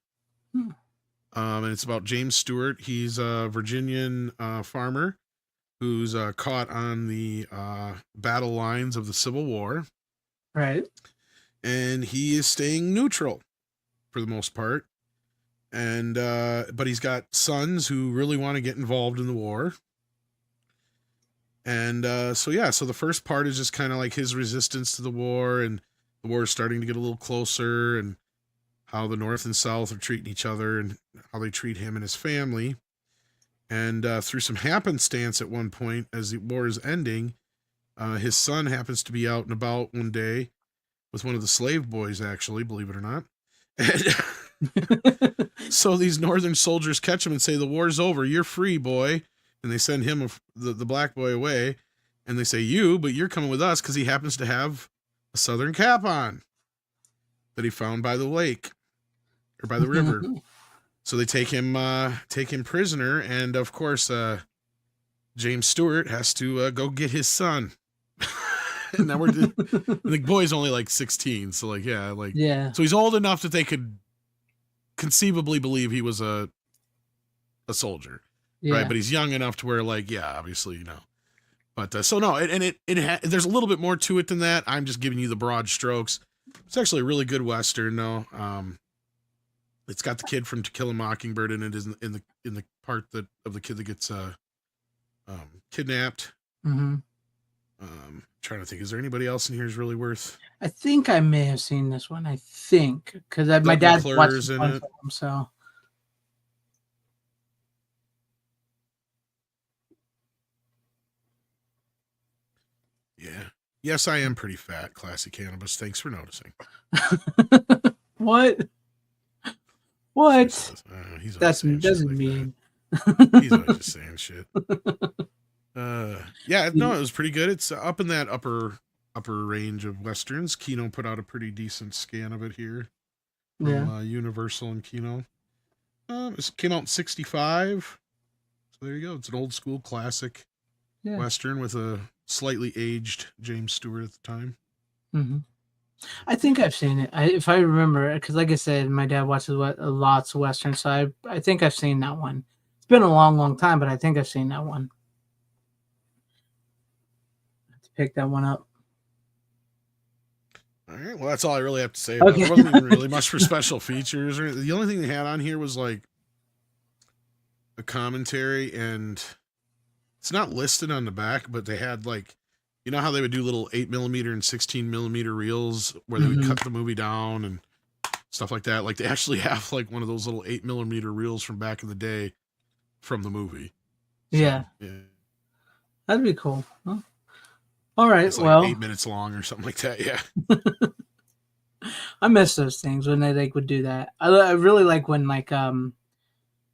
And it's about James Stewart. He's a Virginian farmer who's caught on the battle lines of the Civil War. Right. And he is staying neutral for the most part. And but he's got sons who really want to get involved in the war. And so the first part is just kind of like his resistance to the war, and the war is starting to get a little closer, and how the North and South are treating each other and how they treat him and his family. And through some happenstance at one point, as the war is ending, his son happens to be out and about one day with one of the slave boys, actually, believe it or not. And so these Northern soldiers catch him and say, "The war's over. You're free, boy." And they send him, the black boy, away. And they say, but you're coming with us, because he happens to have a Southern cap on that he found by the lake or by the river. So they take him prisoner. And of course, James Stewart has to go get his son. And now the boy's only like 16. So yeah. So he's old enough that they could conceivably believe he was a soldier. Yeah. Right, but he's young enough to where, obviously, But there's a little bit more to it than that. I'm just giving you the broad strokes. It's actually a really good Western, though. It's got the kid from To Kill a Mockingbird in it, in the part of the kid that gets kidnapped. Trying to think, is there anybody else in here who's really worth? I think I may have seen this one. I think because my dad watched in it. it. So. Yeah. Yes, I am pretty fat, Classy Cannabis. Thanks for noticing. What? He's That's doesn't mean. He's always just saying shit. It was pretty good. It's up in that upper range of Westerns. Kino put out a pretty decent scan of it here. From Universal and Kino. It came out in 1965. So there you go. It's an old school classic Western with a slightly aged James Stewart at the time. I think I've seen it. If I remember, because like I said, my dad watches lots of Western, so I think I've seen that one. It's been a long, long time, but I think I've seen that one. I have to pick that one up. All right. Well, that's all I really have to say about it. There wasn't even really much for special features. The only thing they had on here was like a commentary, and it's not listed on the back, but they had how they would do little 8mm and 16mm reels where they would cut the movie down and stuff like that. Like they actually have one of those little 8mm reels from back in the day from the movie. So, yeah. That'd be cool. Huh? All right. It's 8 minutes long or something like that. Yeah. I miss those things when they would do that. I really like when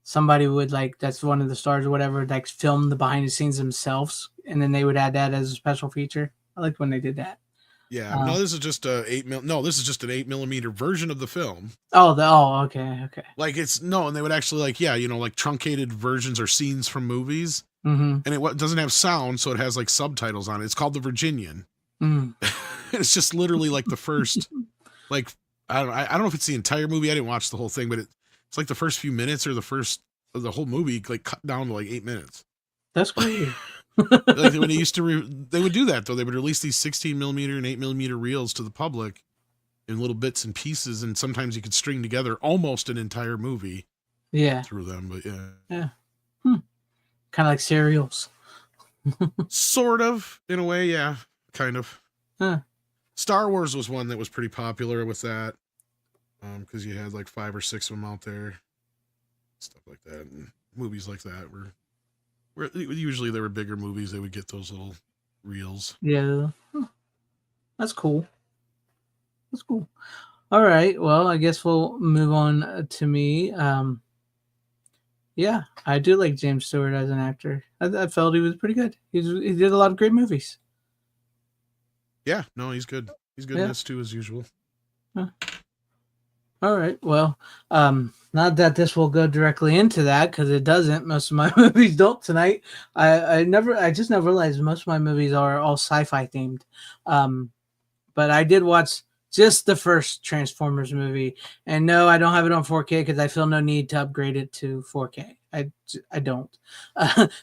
somebody would that's one of the stars or whatever, film the behind the scenes themselves, and then they would add that as a special feature. I liked when they did that. Yeah, no, this is just a 8 No, this is just an 8mm version of the film. Okay. Like and they would actually like like truncated versions or scenes from movies, Mm-hmm. and it doesn't have sound, so it has like subtitles on it. It's called The Virginian. Mm. It's just literally like the first, like I don't know if it's the entire movie. I didn't watch the whole thing, but it's like the first few minutes or the whole movie like cut down to like 8 minutes. That's cool. Like when they used to, they would do that though. They would release these 16mm and 8mm reels to the public in little bits and pieces, and sometimes you could string together almost an entire movie. Yeah. Through them, but yeah. Kind of like serials. Sort of, in a way, yeah, kind of. Huh. Star Wars was one that was pretty popular with that, because you had like 5 or 6 of them out there, stuff like that, and movies like that were usually they were bigger movies. They would get those little reels. Yeah, that's cool. That's cool. All right, well, I guess we'll move on to me. Yeah, I do like James Stewart as an actor. I felt he was pretty good. He did a lot of great movies. Yeah, no, he's good. He's good in this too, as usual. Huh. All right. Well, not that this will go directly into that because it doesn't. Most of my movies don't tonight. I just never realized most of my movies are all sci-fi themed. But I did watch just the first Transformers movie, and no, I don't have it on 4K because I feel no need to upgrade it to 4K. I don't.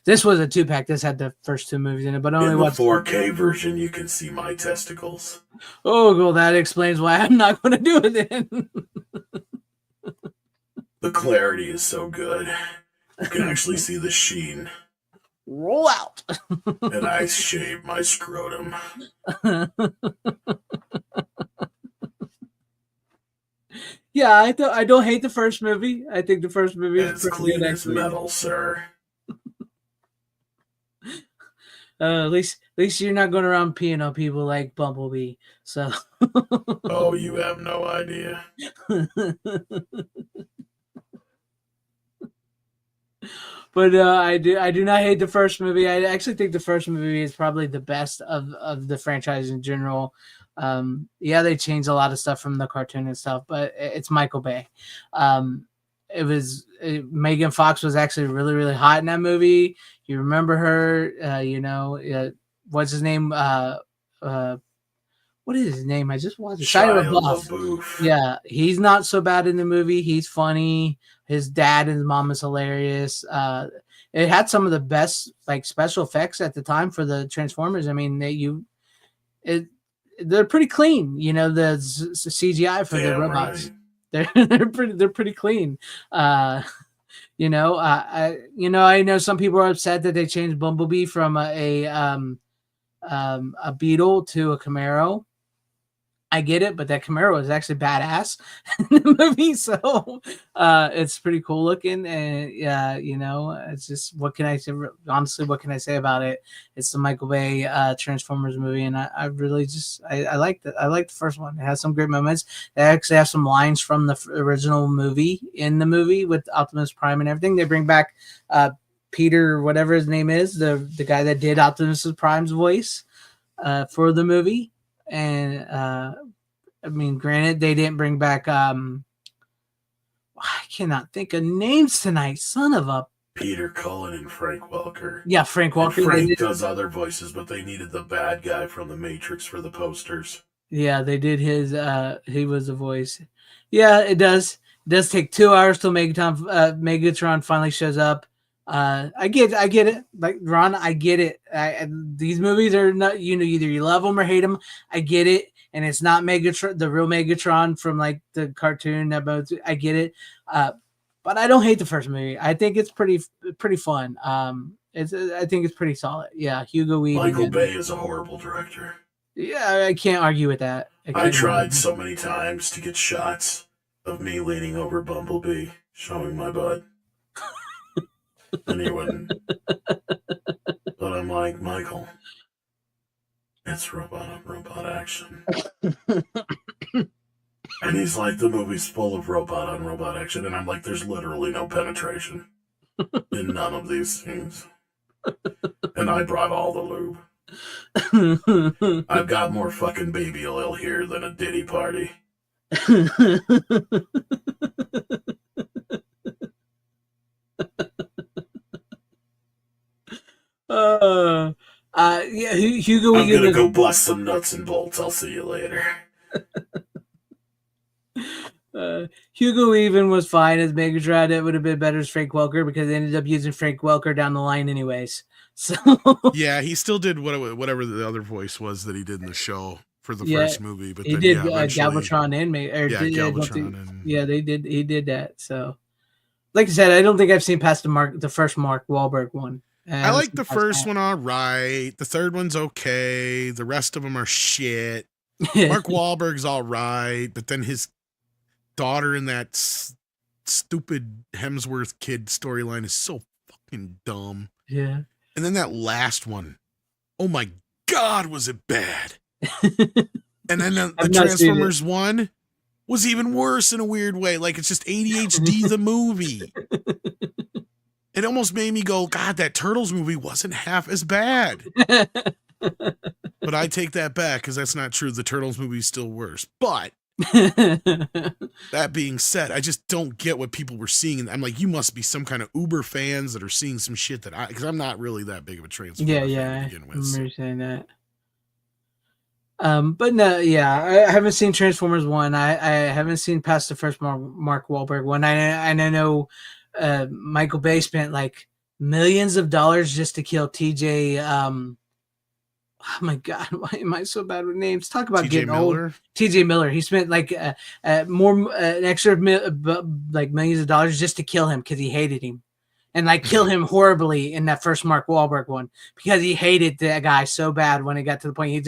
This was a 2-pack. This had the first 2 movies in it, but only in the 4K version, you can see my testicles. Oh, well, that explains why I'm not going to do it then. The clarity is so good. You can actually see the sheen. Roll out. And I shave my scrotum. Yeah, I don't hate the first movie. I think the first movie is as clean as metal, sir. At least you're not going around peeing on people like Bumblebee. So. Oh, you have no idea. But I do not hate the first movie. I actually think the first movie is probably the best of the franchise in general. Yeah, they changed a lot of stuff from the cartoon and stuff, but it's Michael Bay. Megan Fox was actually really, really hot in that movie. You remember her? What's his name? What is his name? I just watched it. Shia LaBeouf. Yeah, he's not so bad in the movie. He's funny. His dad and his mom is hilarious. It had some of the best like special effects at the time for the Transformers. I mean, they're pretty clean. The CGI for the robots. Right. They're pretty clean. I know some people are upset that they changed Bumblebee from a Beetle to a Camaro. I get it, but that Camaro is actually badass in the movie, so it's pretty cool looking. And it's just what can I say? Honestly, what can I say about it? It's the Michael Bay Transformers movie, and I really just I liked it. I liked the first one. It has some great moments. They actually have some lines from the original movie in the movie with Optimus Prime and everything. They bring back Peter, whatever his name is, the guy that did Optimus Prime's voice for the movie. And I mean, granted, they didn't bring back I cannot think of names tonight. Son of a Peter Cullen and Frank Welker. Yeah, Frank Welker. And Frank does other voices, but they needed the bad guy from the Matrix for the posters. Yeah, they did his he was the voice. Yeah, it does. It does take 2 hours till Megatron finally shows up. I get it. Like Ron, I get it. These movies are not, either you love them or hate them. I get it, and it's not Megatron, the real Megatron from like the cartoon. I get it, but I don't hate the first movie. I think it's pretty fun. I think it's pretty solid. Yeah, Hugo Weaving. Michael Bay is a horrible director. Yeah, I can't argue with that. I tried so many times to get shots of me leaning over Bumblebee, showing my butt. And he wouldn't. But I'm like, Michael, it's robot on robot action. And he's like, the movie's full of robot on robot action. And I'm like, there's literally no penetration in none of these scenes. And I brought all the lube. I've got more fucking baby oil here than a Diddy party. uh, yeah, Hugo I'm gonna Weaving. go bust some nuts and bolts. I'll see you later. Hugo Weaving was fine as Megatron. It would have been better as Frank Welker because they ended up using Frank Welker down the line anyways. So Yeah, he still did whatever the other voice was that he did in the show for the yeah, first movie. But he then, did yeah, eventually, Galvatron and Galvatron and yeah, they did. He did that. So, like I said, I don't think I've seen past the first Mark Wahlberg one. I like the first one all right. The third one's okay. The rest of them are shit. Mark Wahlberg's all right, but then his daughter in that stupid Hemsworth kid storyline is so fucking dumb. Yeah. And then that last one, oh my God, was it bad? And then the Transformers one was even worse in a weird way. Like it's just ADHD the movie. It almost made me go, God, that Turtles movie wasn't half as bad. But I take that back because that's not true. The Turtles movie is still worse. But that being said, I just don't get what people were seeing. And I'm like, you must be some kind of Uber fans that are seeing some shit that because I'm not really that big of a Transformer fan to begin with. I remember saying that. But no, yeah, I haven't seen Transformers 1. I haven't seen past the first Mark Wahlberg one. I know Michael Bay spent like millions of dollars just to kill TJ. Oh my God, why am I so bad with names? Talk about getting old. TJ Miller. He spent like more an extra like millions of dollars just to kill him because he hated him. And like kill him horribly in that first Mark Wahlberg one because he hated that guy so bad when it got to the point he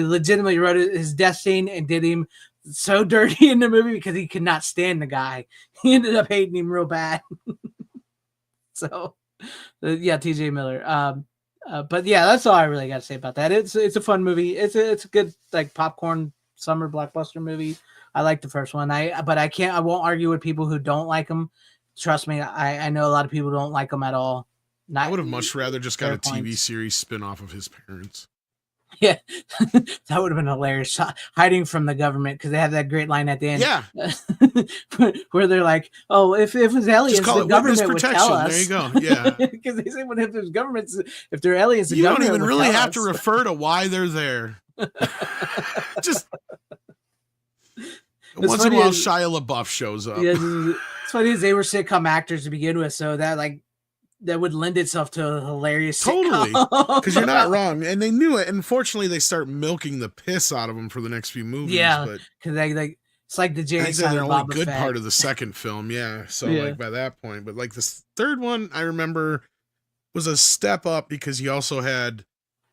legitimately wrote his death scene and did him so dirty in the movie because he could not stand the guy. He ended up hating him real bad. So yeah, TJ Miller. But yeah, that's all I really got to say about that. It's a fun movie. It's a good like popcorn summer blockbuster movie. I like the first one. I won't argue with people who don't like them. Trust me, I know a lot of people don't like him at all. I would have much rather just got a TV series spin-off of his parents. Yeah, that would have been hilarious. Hiding from the government because they have that great line at the end. Yeah, where they're like, "Oh, if it was aliens, the government would tell us." There you go. Yeah, because they say, "Well, if there's governments, if they're aliens, the you government don't even would really tell have us." to refer to why they're there." Just once in a while, Shia LaBeouf shows up. Yeah, it's funny as they were sitcom actors to begin with, so that would lend itself to a hilarious totally because you're not wrong, and they knew it. And unfortunately, they start milking the piss out of them for the next few movies. Yeah, but because it's like the Jerry Seinfeld only good part of the second film. Yeah, so like by that point, but like this third one, I remember was a step up because he also had.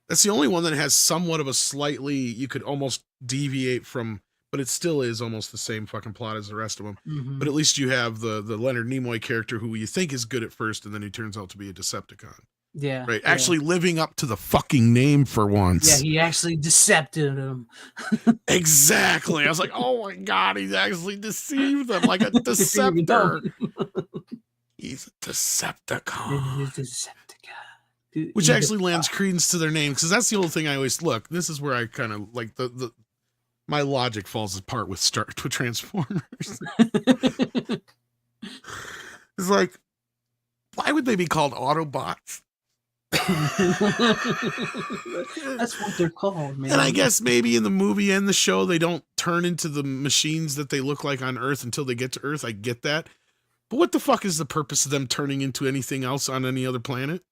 That's the only one that has somewhat of a slightly you could almost deviate from. But it still is almost the same fucking plot as the rest of them. Mm-hmm. But at least you have the Leonard Nimoy character who you think is good at first, and then he turns out to be a Decepticon. Yeah. Right. Actually living up to the fucking name for once. Yeah, he actually decepted him. Exactly. I was like, oh my God, he's actually deceived them like a deceptor. He's a Decepticon. He's a Decepticon. Which actually lends credence to their name, because that's the old thing I always look. This is where I kind of like my logic falls apart with Transformers. It's like, why would they be called Autobots? That's what they're called, man. And I guess maybe in the movie and the show, they don't turn into the machines that they look like on Earth until they get to Earth. I get that. But what the fuck is the purpose of them turning into anything else on any other planet?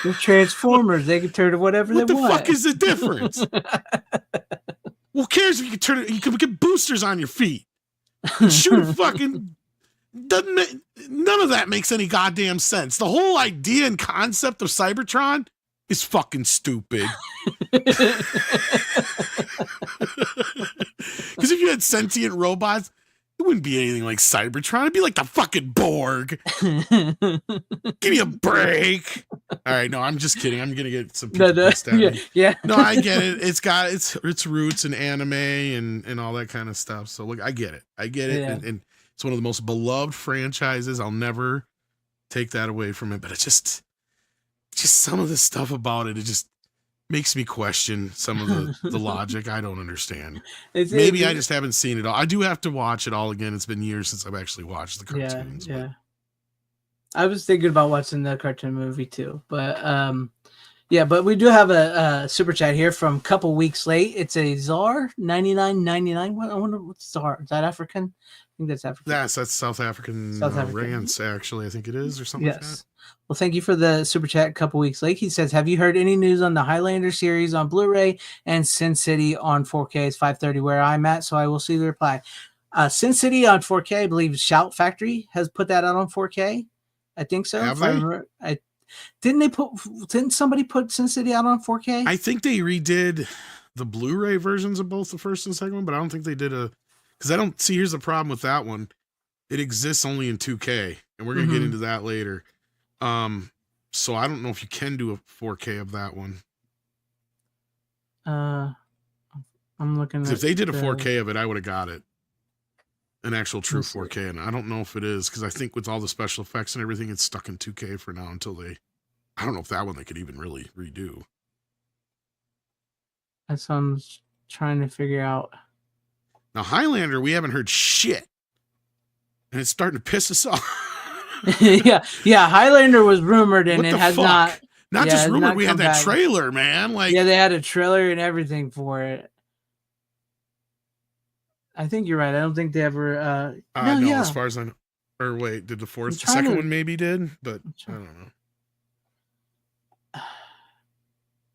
They're Transformers. They can turn to whatever they want. What the fuck is the difference? Who cares if you can turn it? You can get boosters on your feet. Shoot a fucking... None of that makes any goddamn sense. The whole idea and concept of Cybertron is fucking stupid. Because if you had sentient robots, it wouldn't be anything like Cybertron. It'd be like the fucking Borg. Give me a break. All right, no, I'm just kidding. I'm gonna get some people pissed at me. Yeah. No, I get it. It's got its roots in anime and all that kind of stuff. So look, I get it. Yeah. And it's one of the most beloved franchises. I'll never take that away from it. But it's just just some of the stuff about it, it just makes me question some of the logic. I don't understand. Maybe I just haven't seen it all. I do have to watch it all again. It's been years since I've actually watched the cartoons. Yeah. I was thinking about watching the cartoon movie too, but yeah, but we do have a super chat here from Couple Weeks Late. It's a Czar 99.99. I wonder what Czar is. That African? I think that's African. That's South African. Rants, actually, I think it is, or something like that. Well, thank you for the super chat. Couple Weeks Late. He says, "Have you heard any news on the Highlander series on Blu-ray and Sin City on 4K? It's 5:30 where I'm at, so I will see the reply." Sin City on 4K, I believe Shout Factory has put that out on 4K. I think so. Have they? Didn't somebody put Sin City out on 4K? I think they redid the Blu-ray versions of both the first and second one, but I don't think they did because I don't see. Here's the problem with that one: it exists only in 2K, and we're gonna get into that later. So I don't know if you can do a 4K of that one. I'm looking. If they did a 4K of it, I would have got it. An actual true 4K, and I don't know if it is, because I think with all the special effects and everything, it's stuck in 2K for now until I don't know if that one they could even really redo. That's what I'm trying to figure out. Now, Highlander, we haven't heard shit, and it's starting to piss us off. yeah, Highlander was rumored, and it has not just rumored. We had that trailer, man. Like, yeah, they had a trailer and everything for it. I think you're right. I don't think they ever. No, as far as I know. Or wait, did the second one maybe did? But I don't know.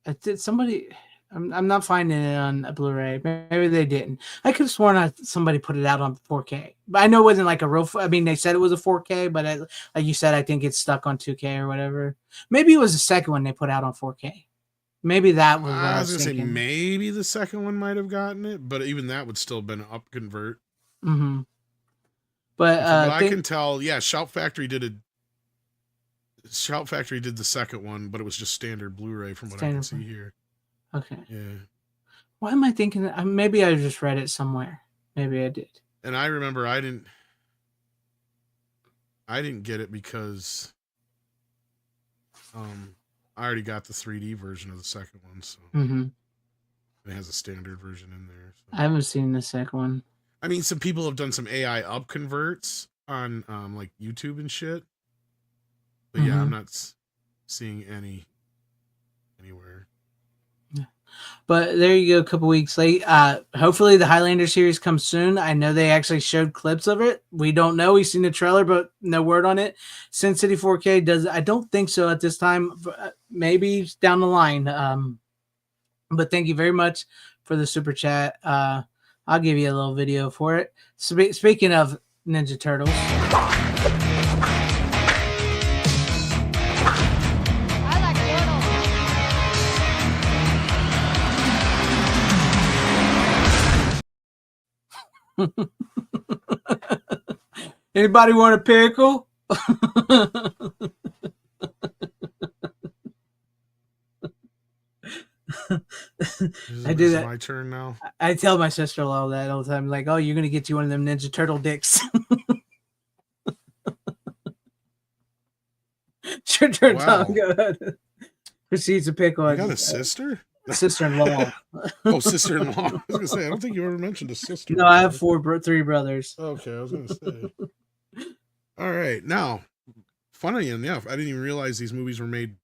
I did somebody. I'm not finding it on a Blu-ray. Maybe they didn't. I could have sworn somebody put it out on 4K. But I know it wasn't like a real. I mean, they said it was a 4K, but like you said, I think it's stuck on 2K or whatever. Maybe it was the second one they put out on 4K. Maybe that was. I was gonna say maybe the second one might have gotten it, but even that would still have been an up convert. Mm-hmm. But I can tell, yeah, Shout Factory did the second one, but it was just standard Blu-ray from what I can see here. Okay. Yeah. Why am I thinking that? Maybe I just read it somewhere. Maybe I did. And I remember I didn't get it because I already got the 3D version of the second one, so it has a standard version in there. So. I haven't seen the second one. I mean, some people have done some AI up converts on like YouTube and shit, but yeah, I'm not seeing anywhere. Yeah. But there you go, a couple weeks late. Hopefully the Highlander series comes soon. I know they actually showed clips of it. We don't know. We've seen the trailer, but no word on it. Sin City 4K does. I don't think so at this time. Maybe down the line. But thank you very much for the super chat. I'll give you a little video for it. Speaking of Ninja Turtles. Anybody want a pickle? I do that. My turn now. I tell my sister-in-law that all the time. Like, oh, you're gonna get you one of them Ninja Turtle dicks. Sure turns out good. Proceeds to pickle. You got a sister? Sister-in-law. Oh, sister-in-law. I was gonna say, I don't think you ever mentioned a sister. No, I have three brothers. Okay, I was gonna say. All right, now, funny enough, I didn't even realize these movies were made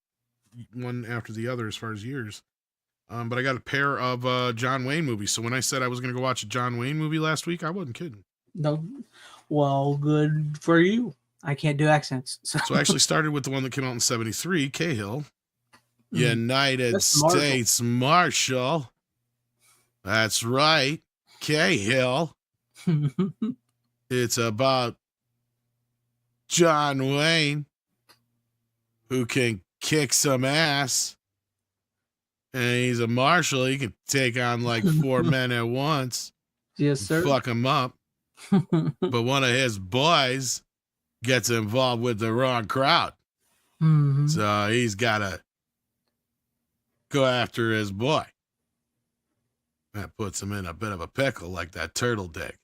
one after the other as far as years. But I got a pair of John Wayne movies. So when I said I was gonna go watch a John Wayne movie last week, I wasn't kidding. No, well, good for you. I can't do accents. So I actually started with the one that came out in '73, Cahill. United States Marshal. That's right, Cahill. It's about John Wayne, who can kick some ass. And he's a marshal. He can take on like 4 men at once. Yes, sir. Fuck them up. But one of his boys gets involved with the wrong crowd. So he's got to go after his boy. That puts him in a bit of a pickle like that turtle dick.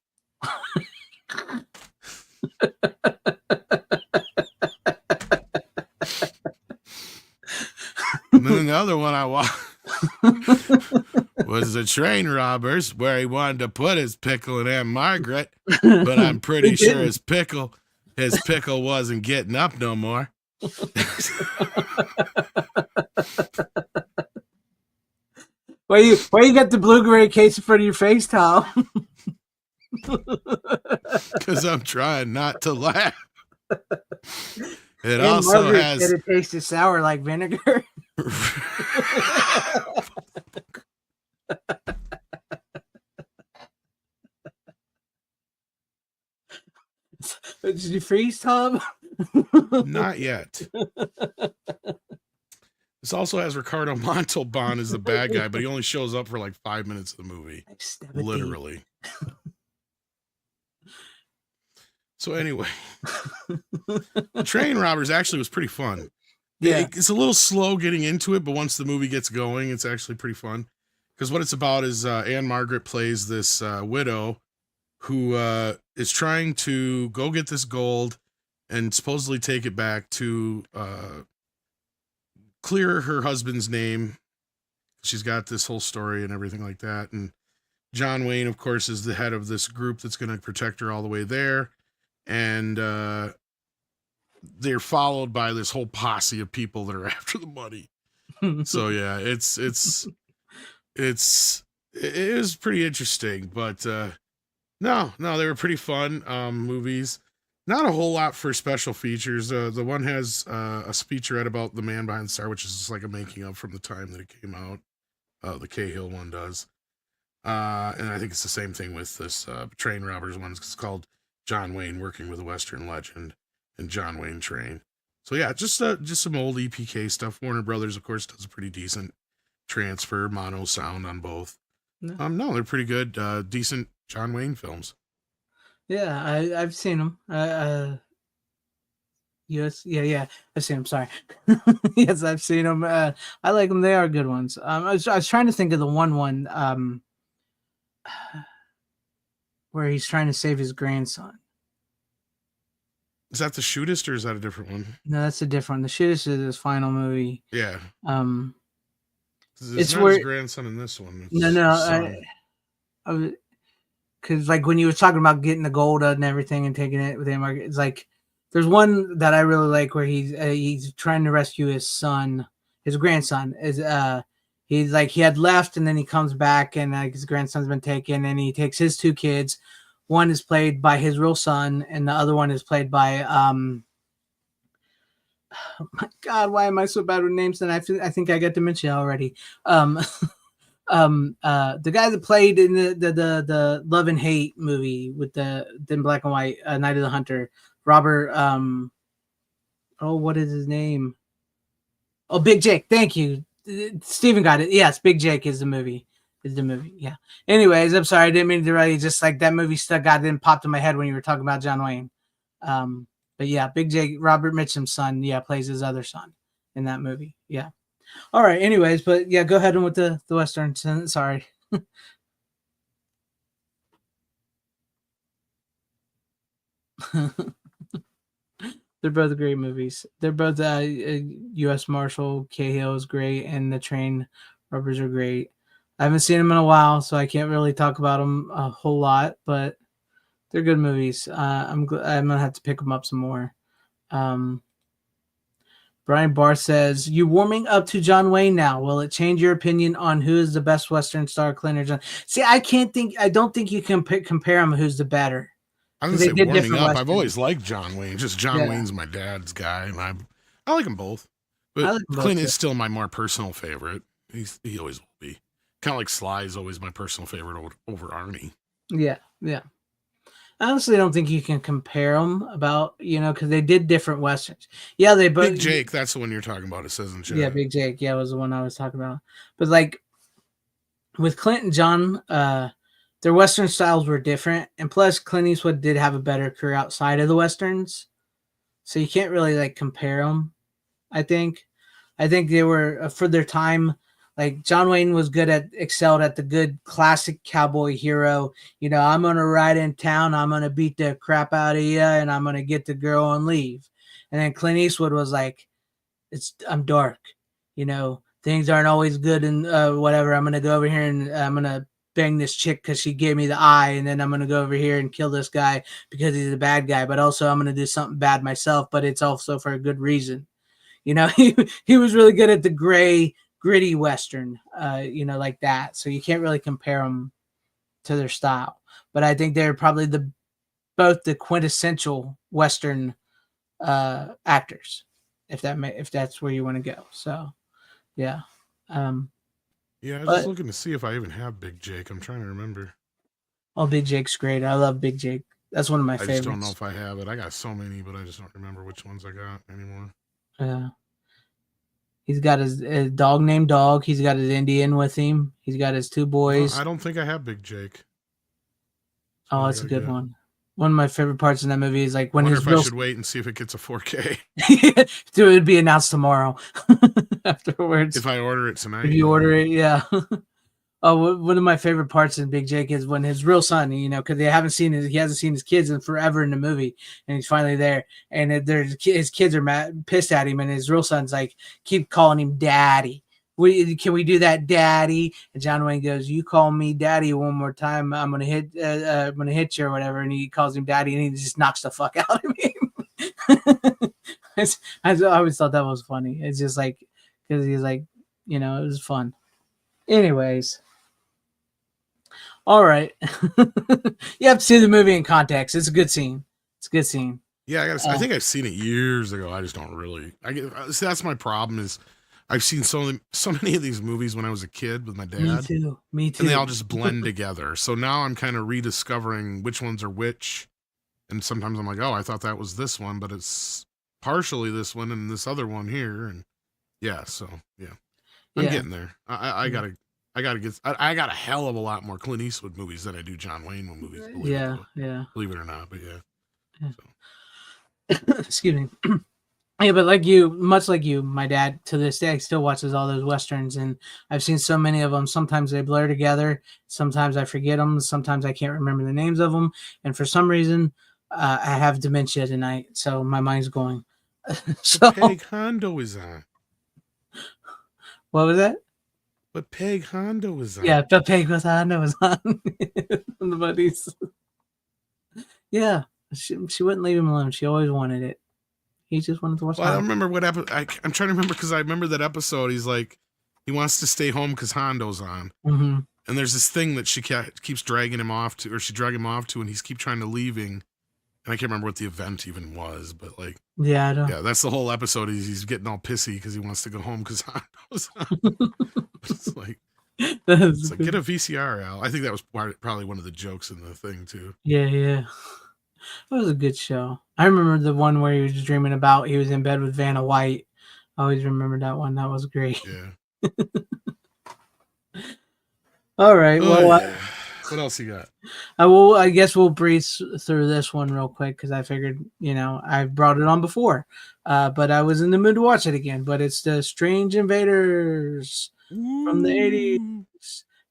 And then the other one I watched was The Train Robbers, where he wanted to put his pickle in Aunt Margaret, but I'm pretty sure his pickle wasn't getting up no more. Why you got the Blu-ray case in front of your face, Tom? Because I'm trying not to laugh. It And also Margaret has. said it tasted sour like vinegar. Did you freeze, Tom? Not yet. This also has Ricardo Montalban as the bad guy, but he only shows up for like 5 minutes of the movie. Literally. So anyway, Train Robbers actually was pretty fun. Yeah. It's a little slow getting into it, but once the movie gets going, it's actually pretty fun. Because what it's about is Anne Margaret plays this widow who is trying to go get this gold and supposedly take it back to clear her husband's name. She's got this whole story and everything like that. And John Wayne, of course, is the head of this group that's going to protect her all the way there. And they're followed by this whole posse of people that are after the money. So yeah, it is pretty interesting, but no, they were pretty fun movies. Not a whole lot for special features. The one has a featurette about the man behind the star, which is just like a making of from the time that it came out. The Cahill one does. And I think it's the same thing with this Train Robbers one. It's called John Wayne Working with a Western Legend and John Wayne Train. So yeah, just some old EPK stuff. Warner Brothers, of course, does a pretty decent transfer, mono sound on both. No, they're pretty good, decent John Wayne films. Yeah, I've seen them. Yes, yeah, I've seen them. Sorry, yes, I've seen them. I like them. They are good ones. I was trying to think of the one where he's trying to save his grandson. Is that The Shootist or is that a different one? No, that's a different one. The Shootist is his final movie. Yeah. It's not where his grandson in this one. Because like when you were talking about getting the gold and everything and taking it with him, it's like there's one that I really like where he's trying to rescue his son, his grandson. He's like he had left and then he comes back and like his grandson's been taken and he takes his two kids. One is played by his real son and the other one is played by oh my God, why am I so bad with names? Then I think I got dementia already. The guy that played in the Love and Hate movie with the in black and white, Night of the Hunter, Robert. What is his name? Oh, Big Jake. Thank you, Steven got it. Yes, Big Jake is the movie. Yeah. Anyways, I'm sorry, I didn't mean to derail you. Just like that movie popped in my head when you were talking about John Wayne. But yeah, Big Jake, Robert Mitchum's son, plays his other son in that movie. Yeah. All right. Anyways, but yeah, go ahead and with the Western. Sorry. They're both great movies. They're both U.S. Marshal. Cahill is great, and The Train Robbers are great. I haven't seen them in a while, so I can't really talk about them a whole lot, but they're good movies. I'm gonna have to pick them up some more. Brian Barr says, "You warming up to John Wayne now? Will it change your opinion on who is the best Western star, Clint or John?" See, I don't think you can compare them. Who's the better? I didn't say warming up. I've always liked John Wayne. Just John Wayne's my dad's guy, and I like them both. But Clint is still my more personal favorite. He always will be. Kind of like Sly is always my personal favorite over Arnie. Yeah. I honestly don't think you can compare them because they did different Westerns. Yeah, they both. Big Jake, that's the one you're talking about. It says in chat. Yeah, Big Jake. Yeah, was the one I was talking about. But like with Clint and John, their Western styles were different. And plus, Clint Eastwood did have a better career outside of the Westerns. So you can't really like compare them, I think. I think they were, for their time, like John Wayne was excelled at the good classic cowboy hero. I'm going to ride in town. I'm going to beat the crap out of you and I'm going to get the girl and leave. And then Clint Eastwood was like, I'm dark. things aren't always good and whatever. I'm gonna go over here and I'm gonna bang this chick because she gave me the eye, and then I'm gonna go over here and kill this guy because he's a bad guy. But also I'm gonna do something bad myself, but it's also for a good reason. You know, he was really good at the gray, gritty Western, you know, like that. So you can't really compare them to their style. But I think they're probably both the quintessential Western actors, if that's where you want to go. So, yeah. Yeah, I was But just looking to see if I even have Big Jake. I'm trying to remember. oh, Big Jake's great. I love Big Jake. That's one of my I favorites. just don't know if I have it. I got so many, but I just don't remember which ones I got anymore. Yeah. He's got his dog named Dog. He's got his Indian with him. He's got his two boys. No, I don't think I have Big Jake. Oh, it's a good one. One of my favorite parts in that movie is like when I wonder his if I should wait and see if it gets a 4K. Dude, it would be announced tomorrow afterwards. If I order it tonight. If you order it, yeah. Oh, one of my favorite parts in Big Jake is when his real son, you know, because he hasn't seen his kids in forever in the movie, and he's finally there, and his kids are pissed at him, and his real son's like keep calling him Daddy. Can we do that, Daddy? And John Wayne goes, "You call me Daddy one more time, I'm gonna hit you or whatever." And he calls him Daddy, and he just knocks the fuck out of him. I always thought that was funny. It's just like because he's like, you know, it was fun. Anyways, all right. You have to see the movie in context. It's a good scene. It's a good scene. Yeah, I think I've seen it years ago. I just don't really. That's my problem is. I've seen so many of these movies when I was a kid with my dad. Me too. And they all just blend together. So now I'm kind of rediscovering which ones are which. And sometimes I'm like, oh, I thought that was this one, but it's partially this one and this other one here. And yeah, so yeah, I'm getting there. I gotta get. I got a hell of a lot more Clint Eastwood movies than I do John Wayne movies. Believe it or not, but yeah. So. Excuse me. Yeah, but much like you, my dad to this day still watches all those Westerns, and I've seen so many of them. Sometimes they blur together. Sometimes I forget them. Sometimes I can't remember the names of them. And for some reason, I have dementia tonight, so my mind's going. So Peg Hondo is on. What was that? But Peg Hondo is on. Yeah, the Peg Hondo was on. From the buddies. Yeah, she wouldn't leave him alone. She always wanted it. He just wanted to watch. Well, I don't remember what episode. I'm trying to remember because I remember that episode. He's like, he wants to stay home because Hondo's on. Mm-hmm. And there's this thing that she keeps dragging him off to, or she dragged him off to, and he's keep trying to leaving. And I can't remember what the event even was, but like, yeah, I don't. Yeah, that's the whole episode. He's getting all pissy because he wants to go home because Hondo's on. It's like, get a VCR, Al. I think that was probably one of the jokes in the thing too. Yeah. That was a good show. I remember the one where he was dreaming about he was in bed with Vanna White. I always remember that one. That was great. Yeah. All right. Well, what else you got? I guess we'll breeze through this one real quick because I figured, I brought it on before, but I was in the mood to watch it again. But it's the Strange Invaders from the 80s.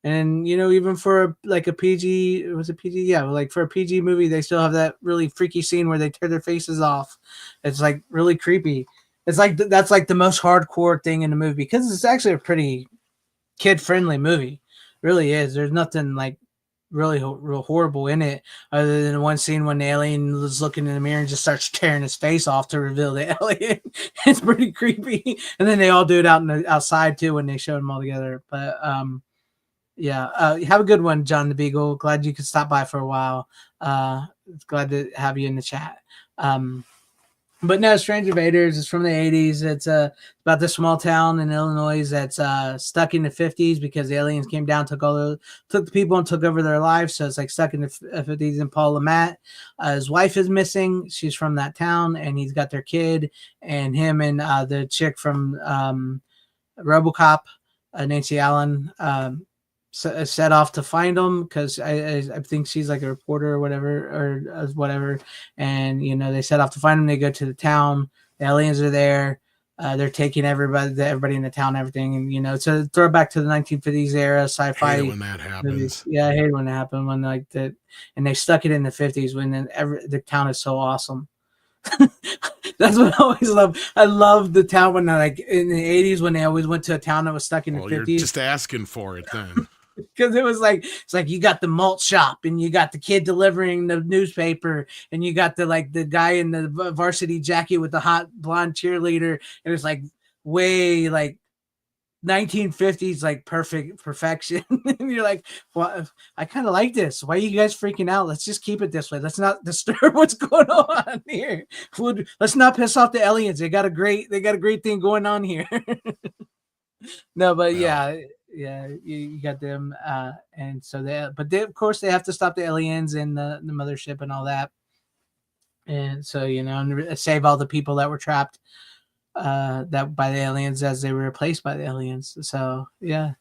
And, even for a PG, was it PG? Yeah, like for a PG movie, they still have that really freaky scene where they tear their faces off. It's like really creepy. It's like that's like the most hardcore thing in the movie because it's actually a pretty kid-friendly movie. It really is. There's nothing like really real horrible in it other than one scene when the alien was looking in the mirror and just starts tearing his face off to reveal the alien. It's pretty creepy. And then they all do it outside too when they show them all together. But, yeah, have a good one, John the Beagle. Glad you could stop by for a while. Glad to have you in the chat. But no, Strange Invaders is from the 80s. It's about this small town in Illinois that's stuck in the 50s because the aliens came down, took the people and took over their lives. So it's like stuck in the 50s. And Paul LaMatt, his wife is missing. She's from that town, and he's got their kid. And him and the chick from RoboCop, Nancy Allen, set off to find them because I think she's like a reporter or whatever, and they set off to find them. They go to the town. The aliens are there. They're taking everybody in the town, everything, and it's a throwback to the 1950s era sci-fi. I hate when that happens. Movies. Yeah, I hate when it happened when like that, and they stuck it in the 50s when the town is so awesome. That's what I always love. I love the town when like in the 80s when they always went to a town that was stuck in the Well, you're 50s. just asking for it then. Because it was like it's like you got the malt shop and you got the kid delivering the newspaper and you got the guy in the varsity jacket with the hot blonde cheerleader. It was like way like 1950s like perfection. And you're like, well, I kind of like this. Why are you guys freaking out? Let's just keep it this way. Let's not disturb what's going on here. Let's not piss off the aliens. They got a great thing going on here. No, but Well. yeah, you got them, and so of course they have to stop the aliens and the mothership and all that, and so and save all the people that were trapped, that by the aliens as they were replaced by the aliens. So yeah,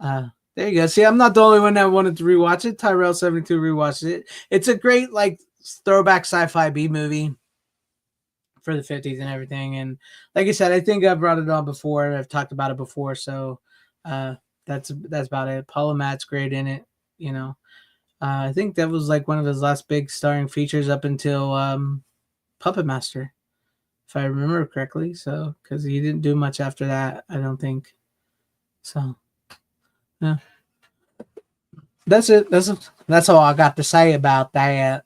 there you go. See, I'm not the only one that wanted to rewatch it. Tyrell72 rewatched it. It's a great like throwback sci-fi B movie for the 50s and everything. And like I said, I think I brought it on before. I've talked about it before. So that's about it. Paula Matt's great in it. I think that was like one of his last big starring features up until Puppet Master, if I remember correctly. So because he didn't do much after that, I don't think. So yeah, that's it. That's all I got to say about that.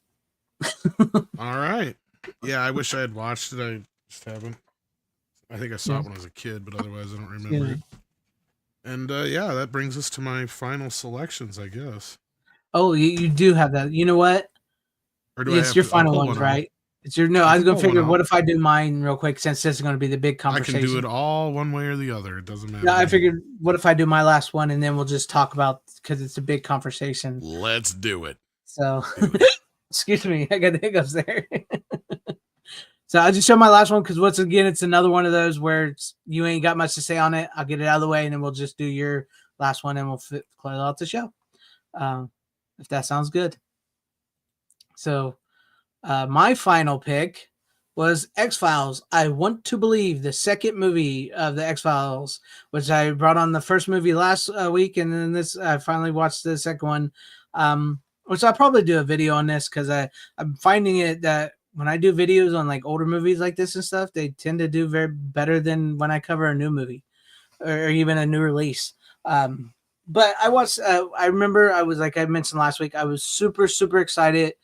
All right. Yeah, I wish I had watched it. I just haven't. I think I saw Yeah. it when I was a kid, but otherwise I don't remember Yeah. it. And yeah, that brings us to my final selections, I guess. Oh, you do have that. You know what? Or do I It's have your to? I'll final pull ones, one out. right? It's your no. I I was can gonna pull one figure. out. What if I do mine real quick since this is gonna be the big I can conversation? do it all one way or the other. It doesn't matter. Yeah, I figured. What if I do my last one and then we'll just talk about because it's a big conversation. Let's do it. So, excuse me, I got the hiccups there. So I'll just show my last one because once again, it's another one of those where you ain't got much to say on it. I'll get it out of the way and then we'll just do your last one and we'll close out the show. If that sounds good. So my final pick was X-Files. I Want to Believe, the second movie of the X-Files, which I brought on the first movie last week, and then I finally watched the second one, which I'll probably do a video on this because I'm finding it that when I do videos on like older movies like this and stuff, they tend to do very better than when I cover a new movie or even a new release. But I watched. I remember I was like I mentioned last week. I was super excited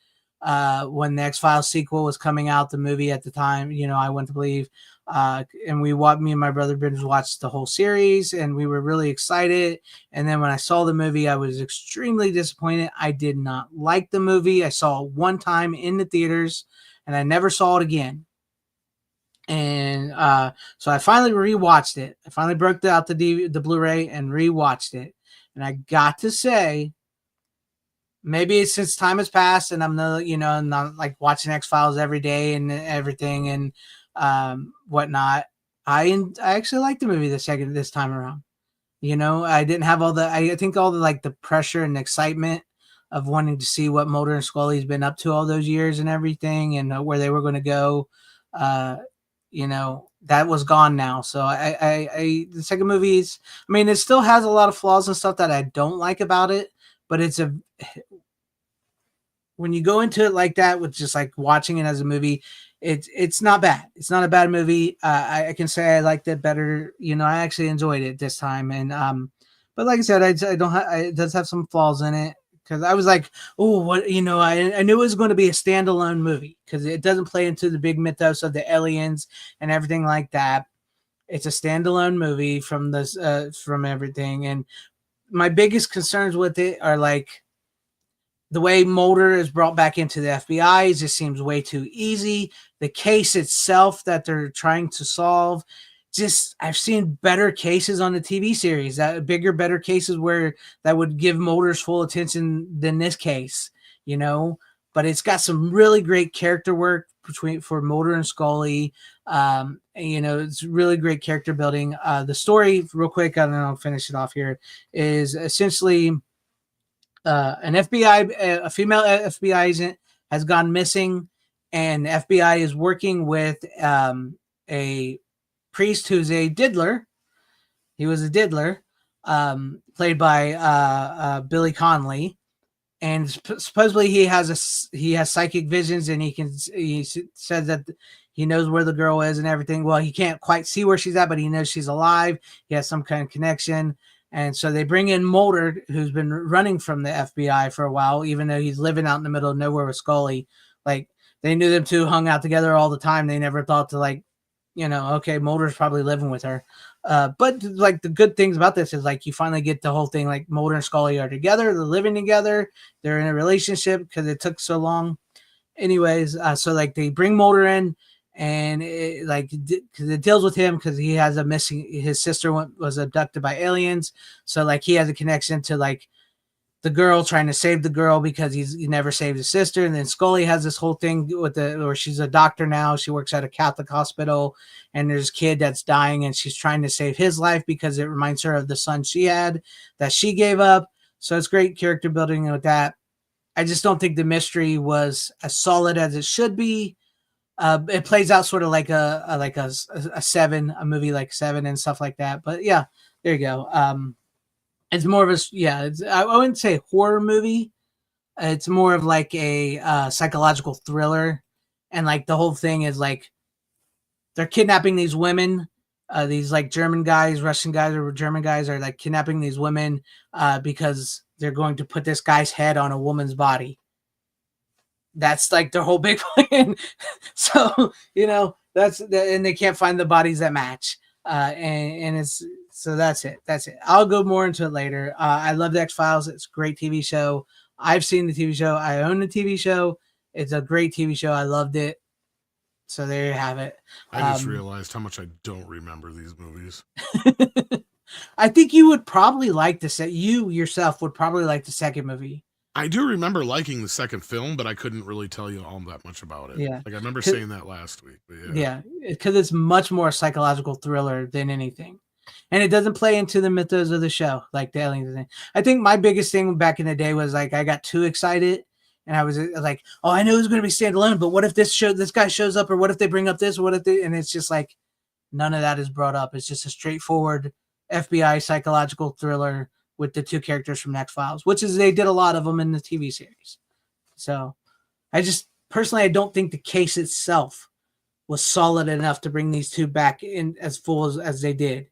when the X-Files sequel was coming out, the movie at the time. I Want to Believe, and me and my brother binge watched the whole series, and we were really excited. And then when I saw the movie, I was extremely disappointed. I did not like the movie. I saw it one time in the theaters, and I never saw it again. And so I finally rewatched it. I finally broke out the Blu-ray and rewatched it. And I got to say, maybe since time has passed and I'm not like watching X-Files every day and everything and whatnot, I actually liked the movie this time around. I didn't have I think all the like the pressure and excitement of wanting to see what Mulder and Scully's been up to all those years and everything and where they were going to go. That was gone now. So the second movie is, I mean, it still has a lot of flaws and stuff that I don't like about it, but when you go into it like that with just like watching it as a movie, it's not bad. It's not a bad movie. I can say I liked it better. I actually enjoyed it this time. And but like I said, it does have some flaws in it because I was like, oh, what I knew it was going to be a standalone movie because it doesn't play into the big mythos of the aliens and everything like that. It's a standalone movie from this from everything. And my biggest concerns with it are like the way Mulder is brought back into the FBI just seems way too easy. The case itself that they're trying to solve, I've seen better cases on the TV series, better cases where that would give Mulder's full attention than this case, but it's got some really great character work for Mulder and Scully. It's really great character building. The story real quick, and then I'll finish it off here, is essentially a female FBI agent has gone missing, and the FBI is working with a priest who's a diddler. He was a diddler, played by Billy Connolly, and supposedly he has psychic visions, and he said that he knows where the girl is and everything. Well, he can't quite see where she's at, but he knows she's alive. He has some kind of connection. And so they bring in Mulder, who's been running from the FBI for a while, even though he's living out in the middle of nowhere with Scully. Like, they knew them two hung out together all the time. They never thought to, like, okay, Mulder's probably living with her. But like the good things about this is like you finally get the whole thing, like Mulder and Scully are together, they're living together, they're in a relationship because it took so long. Anyways, so like they bring Mulder in, and because it deals with him because he has his sister was abducted by aliens, so like he has a connection to like the girl, trying to save the girl because he never saved his sister. And then Scully has this whole thing where she's a doctor now. She works at a Catholic hospital, and there's a kid that's dying, and she's trying to save his life because it reminds her of the son she had that she gave up. So it's great character building with that. I just don't think the mystery was as solid as it should be. It plays out sort of like a Seven, a movie like Seven and stuff like that. But yeah, there you go. It's more of I wouldn't say horror movie. It's more of like a psychological thriller. And like the whole thing is like they're kidnapping these women. These like German guys, Russian guys, or German guys are like kidnapping these women because they're going to put this guy's head on a woman's body. That's like their whole big plan. So, and they can't find the bodies that match. And it's, so that's it. That's it. I'll go more into it later. I love the X-Files. It's a great TV show. I've seen the TV show. I own the TV show. It's a great TV show. I loved it. So there you have it. I just realized how much I don't remember these movies. I think you would probably like you yourself would probably like the second movie. I do remember liking the second film, but I couldn't really tell you all that much about it. Yeah. Like I remember saying that last week. But yeah, because it's much more psychological thriller than anything. And it doesn't play into the mythos of the show, like the aliens thing. I think my biggest thing back in the day was like I got too excited, and I was like, "Oh, I know it's going to be standalone, but what if this guy shows up, or what if they bring up this, and it's just like none of that is brought up. It's just a straightforward FBI psychological thriller with the two characters from X-Files, which is they did a lot of them in the TV series. So, I just personally I don't think the case itself was solid enough to bring these two back in as full as they did.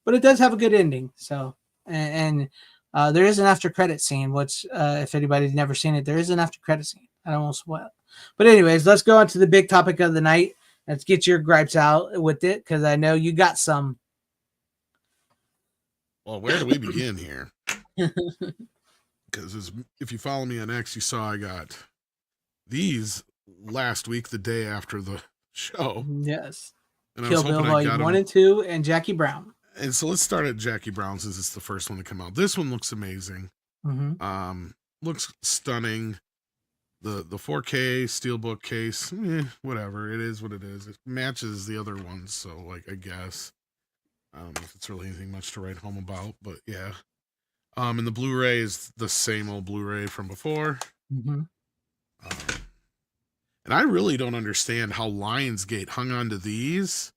But it does have a good ending. So, and there is an after credit scene, which if anybody's never seen it, there is an after credit scene. I don't want to spoil it. But anyways, let's go on to the big topic of the night. Let's get your gripes out with it, because I know you got some. Well, where do we begin here? Because if you follow me on X, you saw I got these last week, the day after the show. Yes. And Kill Bill Volume 1 and 2 and Jackie Brown. And so let's start at Jackie Brown, since it's the first one to come out. This one looks amazing. Mm-hmm. Looks stunning. The 4K steelbook case, whatever. It is what it is. It matches the other ones, so like I guess. If it's really anything much to write home about, but yeah. And the Blu-ray is the same old Blu-ray from before. Mm-hmm. And I really don't understand how Lionsgate hung on to these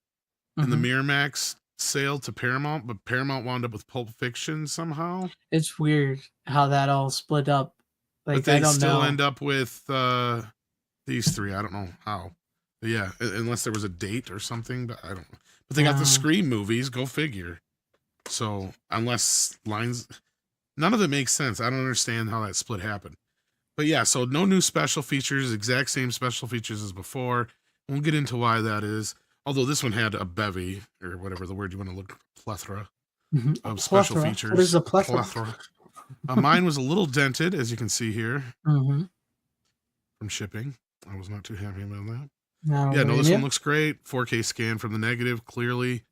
in the Miramax sale to Paramount, but Paramount wound up with Pulp Fiction somehow. It's weird how that all split up. Like, but they I don't still know. end up with these three. I don't know how. But yeah, unless there was a date or something, but I don't know. But they got the Scream movies, go figure. So unless none of it makes sense. I don't understand how that split happened. But yeah, so no new special features, exact same special features as before. We'll get into why that is. Although this one had a bevy, or whatever the word you want to look, plethora of special features. What is a plethora? Mine was a little dented, as you can see here, from shipping. I was not too happy about that. No, this one looks great. 4K scan from the negative, clearly.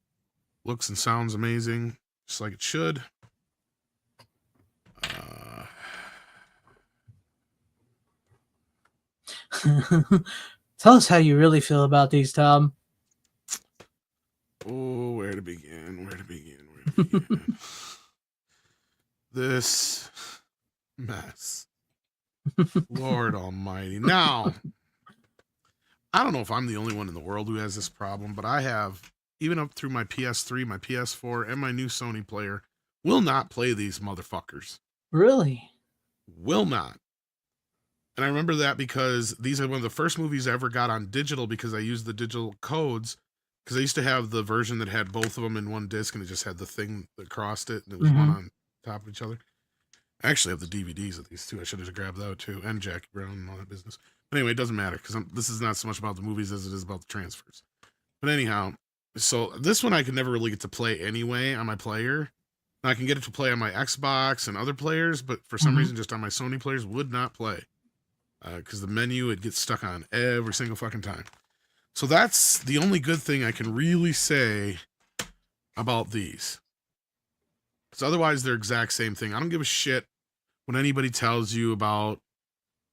Looks and sounds amazing, just like it should. Tell us how you really feel about these, Tom. Oh, where to begin? This mess. Lord almighty. Now, I don't know if I'm the only one in the world who has this problem, but I have, even up through my PS3, my PS4, and my new Sony player, will not play these motherfuckers. Really? Will not. And I remember that because these are one of the first movies I ever got on digital because I used the digital codes. Because I used to have the version that had both of them in one disc and it just had the thing that crossed it and it was one on top of each other. I actually have the DVDs of these two. I should have grabbed that too. And Jackie Brown and all that business. But anyway, it doesn't matter because this is not so much about the movies as it is about the transfers. But anyhow, so this one I could never really get to play anyway on my player. Now, I can get it to play on my Xbox and other players, but for some reason just on my Sony players would not play. Because the menu, it gets stuck on every single fucking time. So that's the only good thing I can really say about these. Because otherwise, they're exact same thing. I don't give a shit when anybody tells you about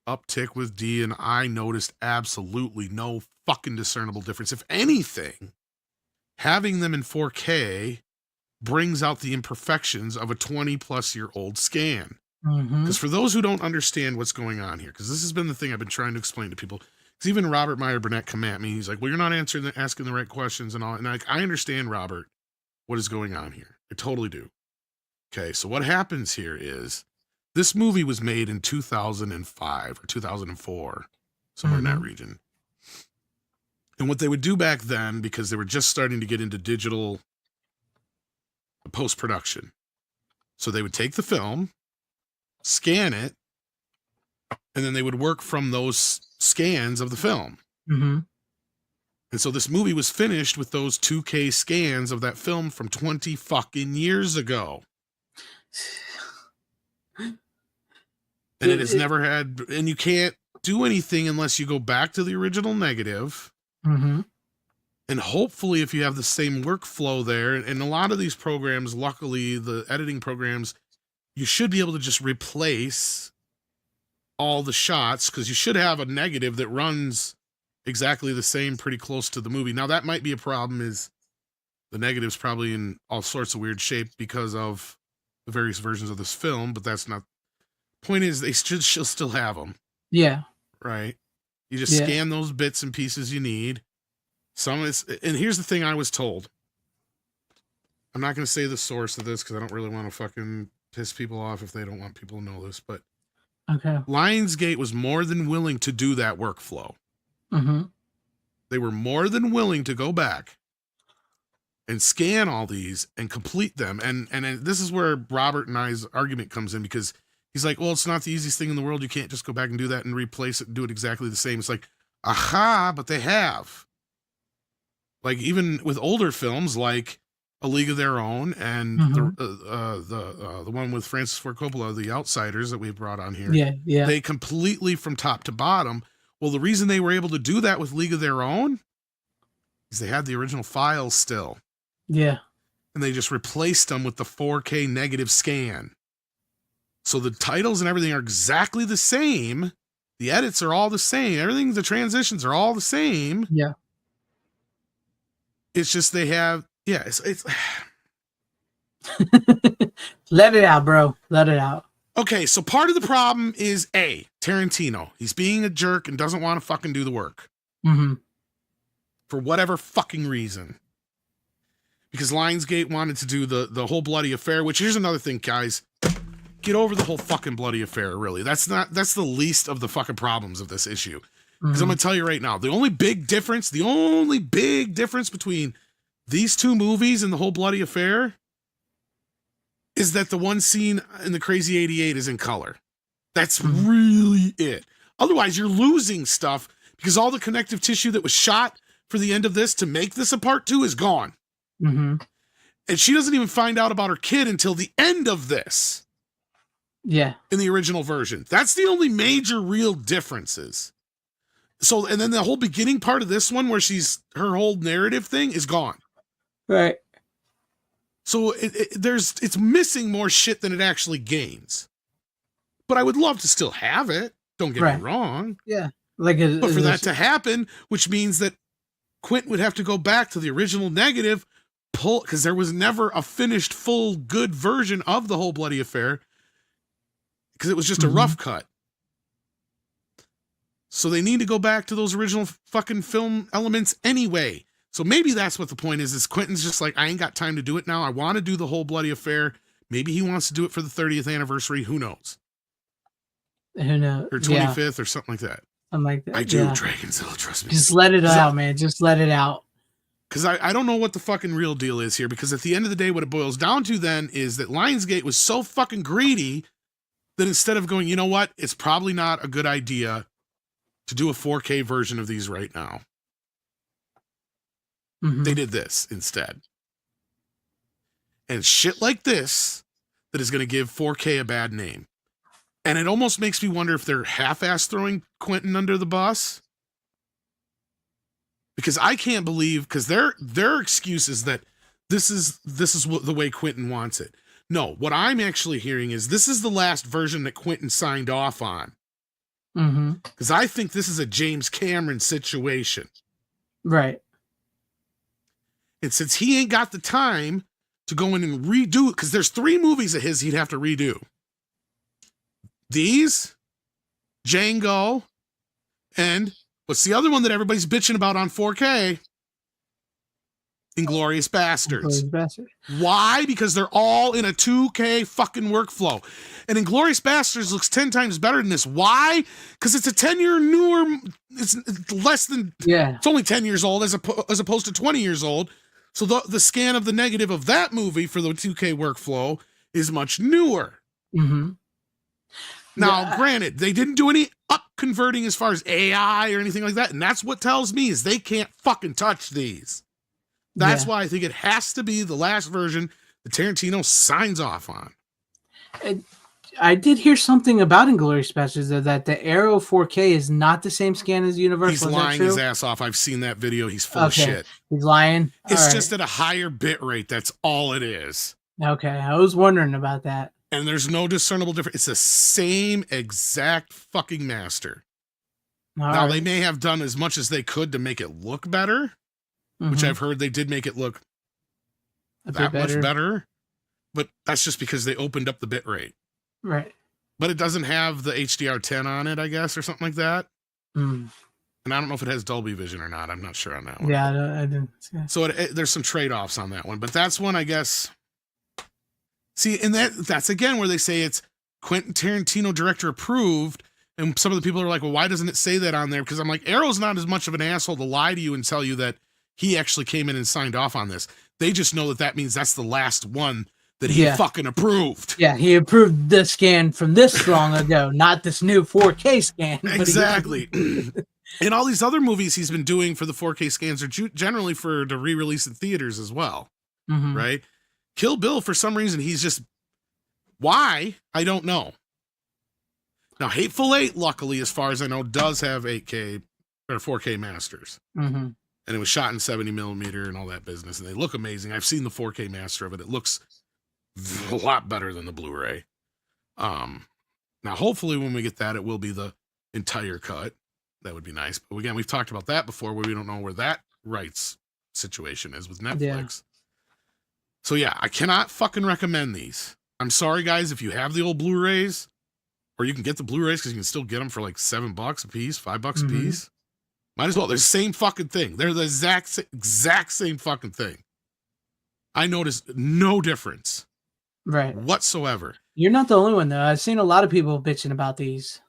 uptick with D, and I noticed absolutely no fucking discernible difference. If anything, having them in 4K brings out the imperfections of a 20-plus-year-old scan. Because for those who don't understand what's going on here, because this has been the thing I've been trying to explain to people, because even Robert Meyer Burnett come at me, he's like, well, you're not asking the right questions and all. And I understand, Robert, what is going on here. I totally do. Okay, so what happens here is this movie was made in 2005 or 2004, somewhere in that region. And what they would do back then, because they were just starting to get into digital post-production, so they would take the film, scan it, and then they would work from those scans of the film. And so this movie was finished with those 2K scans of that film from 20 fucking years ago. And it has never had, and you can't do anything unless you go back to the original negative. And hopefully if you have the same workflow there, and a lot of these programs, luckily the editing programs, you should be able to just replace all the shots because you should have a negative that runs exactly the same pretty close to the movie. Now that might be a problem, is the negative's probably in all sorts of weird shape because of the various versions of this film, but that's not, point is they should still have them. Yeah. Right. You just scan those bits and pieces you need. Some is, and here's the thing I was told. I'm not going to say the source of this because I don't really want to fucking piss people off if they don't want people to know this, but Lionsgate was more than willing to do that workflow. They were more than willing to go back and scan all these and complete them. And this is where Robert and I's argument comes in, because he's like, well, it's not the easiest thing in the world. You can't just go back and do that and replace it and do it exactly the same. It's like, aha, but they have. Like even with older films like A League of Their Own and the one with Francis Ford Coppola, The Outsiders, that we brought on here. They completely from top to bottom. Well, the reason they were able to do that with League of Their Own is they had the original files still. And they just replaced them with the 4K negative scan. So the titles and everything are exactly the same. The edits are all the same. Everything, the transitions are all the same. It's just they have, it's Let it out, bro. Let it out. Okay, so part of the problem is Tarantino. He's being a jerk and doesn't want to fucking do the work. For whatever fucking reason. Because Lionsgate wanted to do the whole bloody affair, which here's another thing, guys. Get over the whole fucking bloody affair, really. That's the least of the fucking problems of this issue. Because I'm going to tell you right now, the only big difference between these two movies and the whole bloody affair is that the one scene in the Crazy 88 is in color. That's really it. Otherwise, you're losing stuff because all the connective tissue that was shot for the end of this to make this a part 2 is gone. And she doesn't even find out about her kid until the end of this. In the original version. That's the only major real differences. So, and then the whole beginning part of this one where her whole narrative thing is gone. So it's missing more shit than it actually gains. But I would love to still have it. Don't get me wrong. But for that to happen, which means that Quentin would have to go back to the original negative, because there was never a finished full good version of the whole bloody affair, because it was just a rough cut. So they need to go back to those original fucking film elements anyway. So maybe that's what the point is Quentin's just like, I ain't got time to do it now. I want to do the whole bloody affair. Maybe he wants to do it for the 30th anniversary. Who knows? Who knows? or Yeah, 25th or something like that. something like that. I do, Yeah. Dragonzilla, trust me. Just let it out, man. Just let it out. Because I don't know what the fucking real deal is here, because at the end of the day, what it boils down to then is that Lionsgate was so fucking greedy that instead of going, you know what, it's probably not a good idea to do a 4K version of these right now. Mhm. They did this instead. And shit like this that is going to give 4K a bad name. And it almost makes me wonder if they're half-ass throwing Quentin under the bus. Because I can't believe, because their excuse is that this is what the way Quentin wants it. No, what I'm actually hearing is this is the last version that Quentin signed off on. Because I think this is a James Cameron situation. Right. And since he ain't got the time to go in and redo it, because there's 3 movies of his he'd have to redo. These, Django, and what's the other one that everybody's bitching about on 4K? Inglourious Bastards. Why? Because they're all in a 2K fucking workflow. And Inglourious Bastards looks 10 times better than this. Why? Because it's a 10-year newer, it's less than, it's only 10 years old as opposed to 20 years old. So the scan of the negative of that movie for the 2K workflow is much newer. Now, granted, they didn't do any up converting as far as AI or anything like that. And that's what tells me is they can't fucking touch these. That's why I think it has to be the last version that Tarantino signs off on. I did hear something about Inglourious Bastards, though, that the Arrow 4K is not the same scan as Universal. He's lying his ass off. I've seen that video. He's full of shit. He's lying? It's just at a higher bit rate. That's all it is. Okay, I was wondering about that. And there's no discernible difference. It's the same exact fucking master. Now, they may have done as much as they could to make it look better, which I've heard they did make it look that much better. But that's just because they opened up the bit rate. Right. But it doesn't have the HDR10 on it, I guess, or something like that. And I don't know if it has Dolby Vision or not. I'm not sure on that one. Yeah, I didn't. So there's some trade-offs on that one. But that's one, I guess. See, and that's again where they say it's Quentin Tarantino director approved. And some of the people are like, well, why doesn't it say that on there? Because I'm like, Arrow's not as much of an asshole to lie to you and tell you that he actually came in and signed off on this. They just know that means that's the last one that he fucking approved. Yeah, he approved the scan from this long ago, not this new 4K scan. Exactly. And all these other movies he's been doing for the 4K scans are generally for the re-release in theaters as well. Right? Kill Bill, for some reason, he's just... Why? I don't know. Now, Hateful Eight, luckily, as far as I know, does have 8K or 4K masters. And it was shot in 70 millimeter and all that business. And they look amazing. I've seen the 4K master of it. It looks a lot better than the Blu-ray. Now, hopefully, when we get that, it will be the entire cut. That would be nice. But again, we've talked about that before, where we don't know where that rights situation is with Netflix. So yeah, I cannot fucking recommend these. I'm sorry, guys, if you have the old Blu-rays, or you can get the Blu-rays because you can still get them for like $7 a piece, $5 a piece. Might as well. They're the same fucking thing. They're the exact same fucking thing. I noticed no difference. Whatsoever. You're not the only one, though. I've seen a lot of people bitching about these.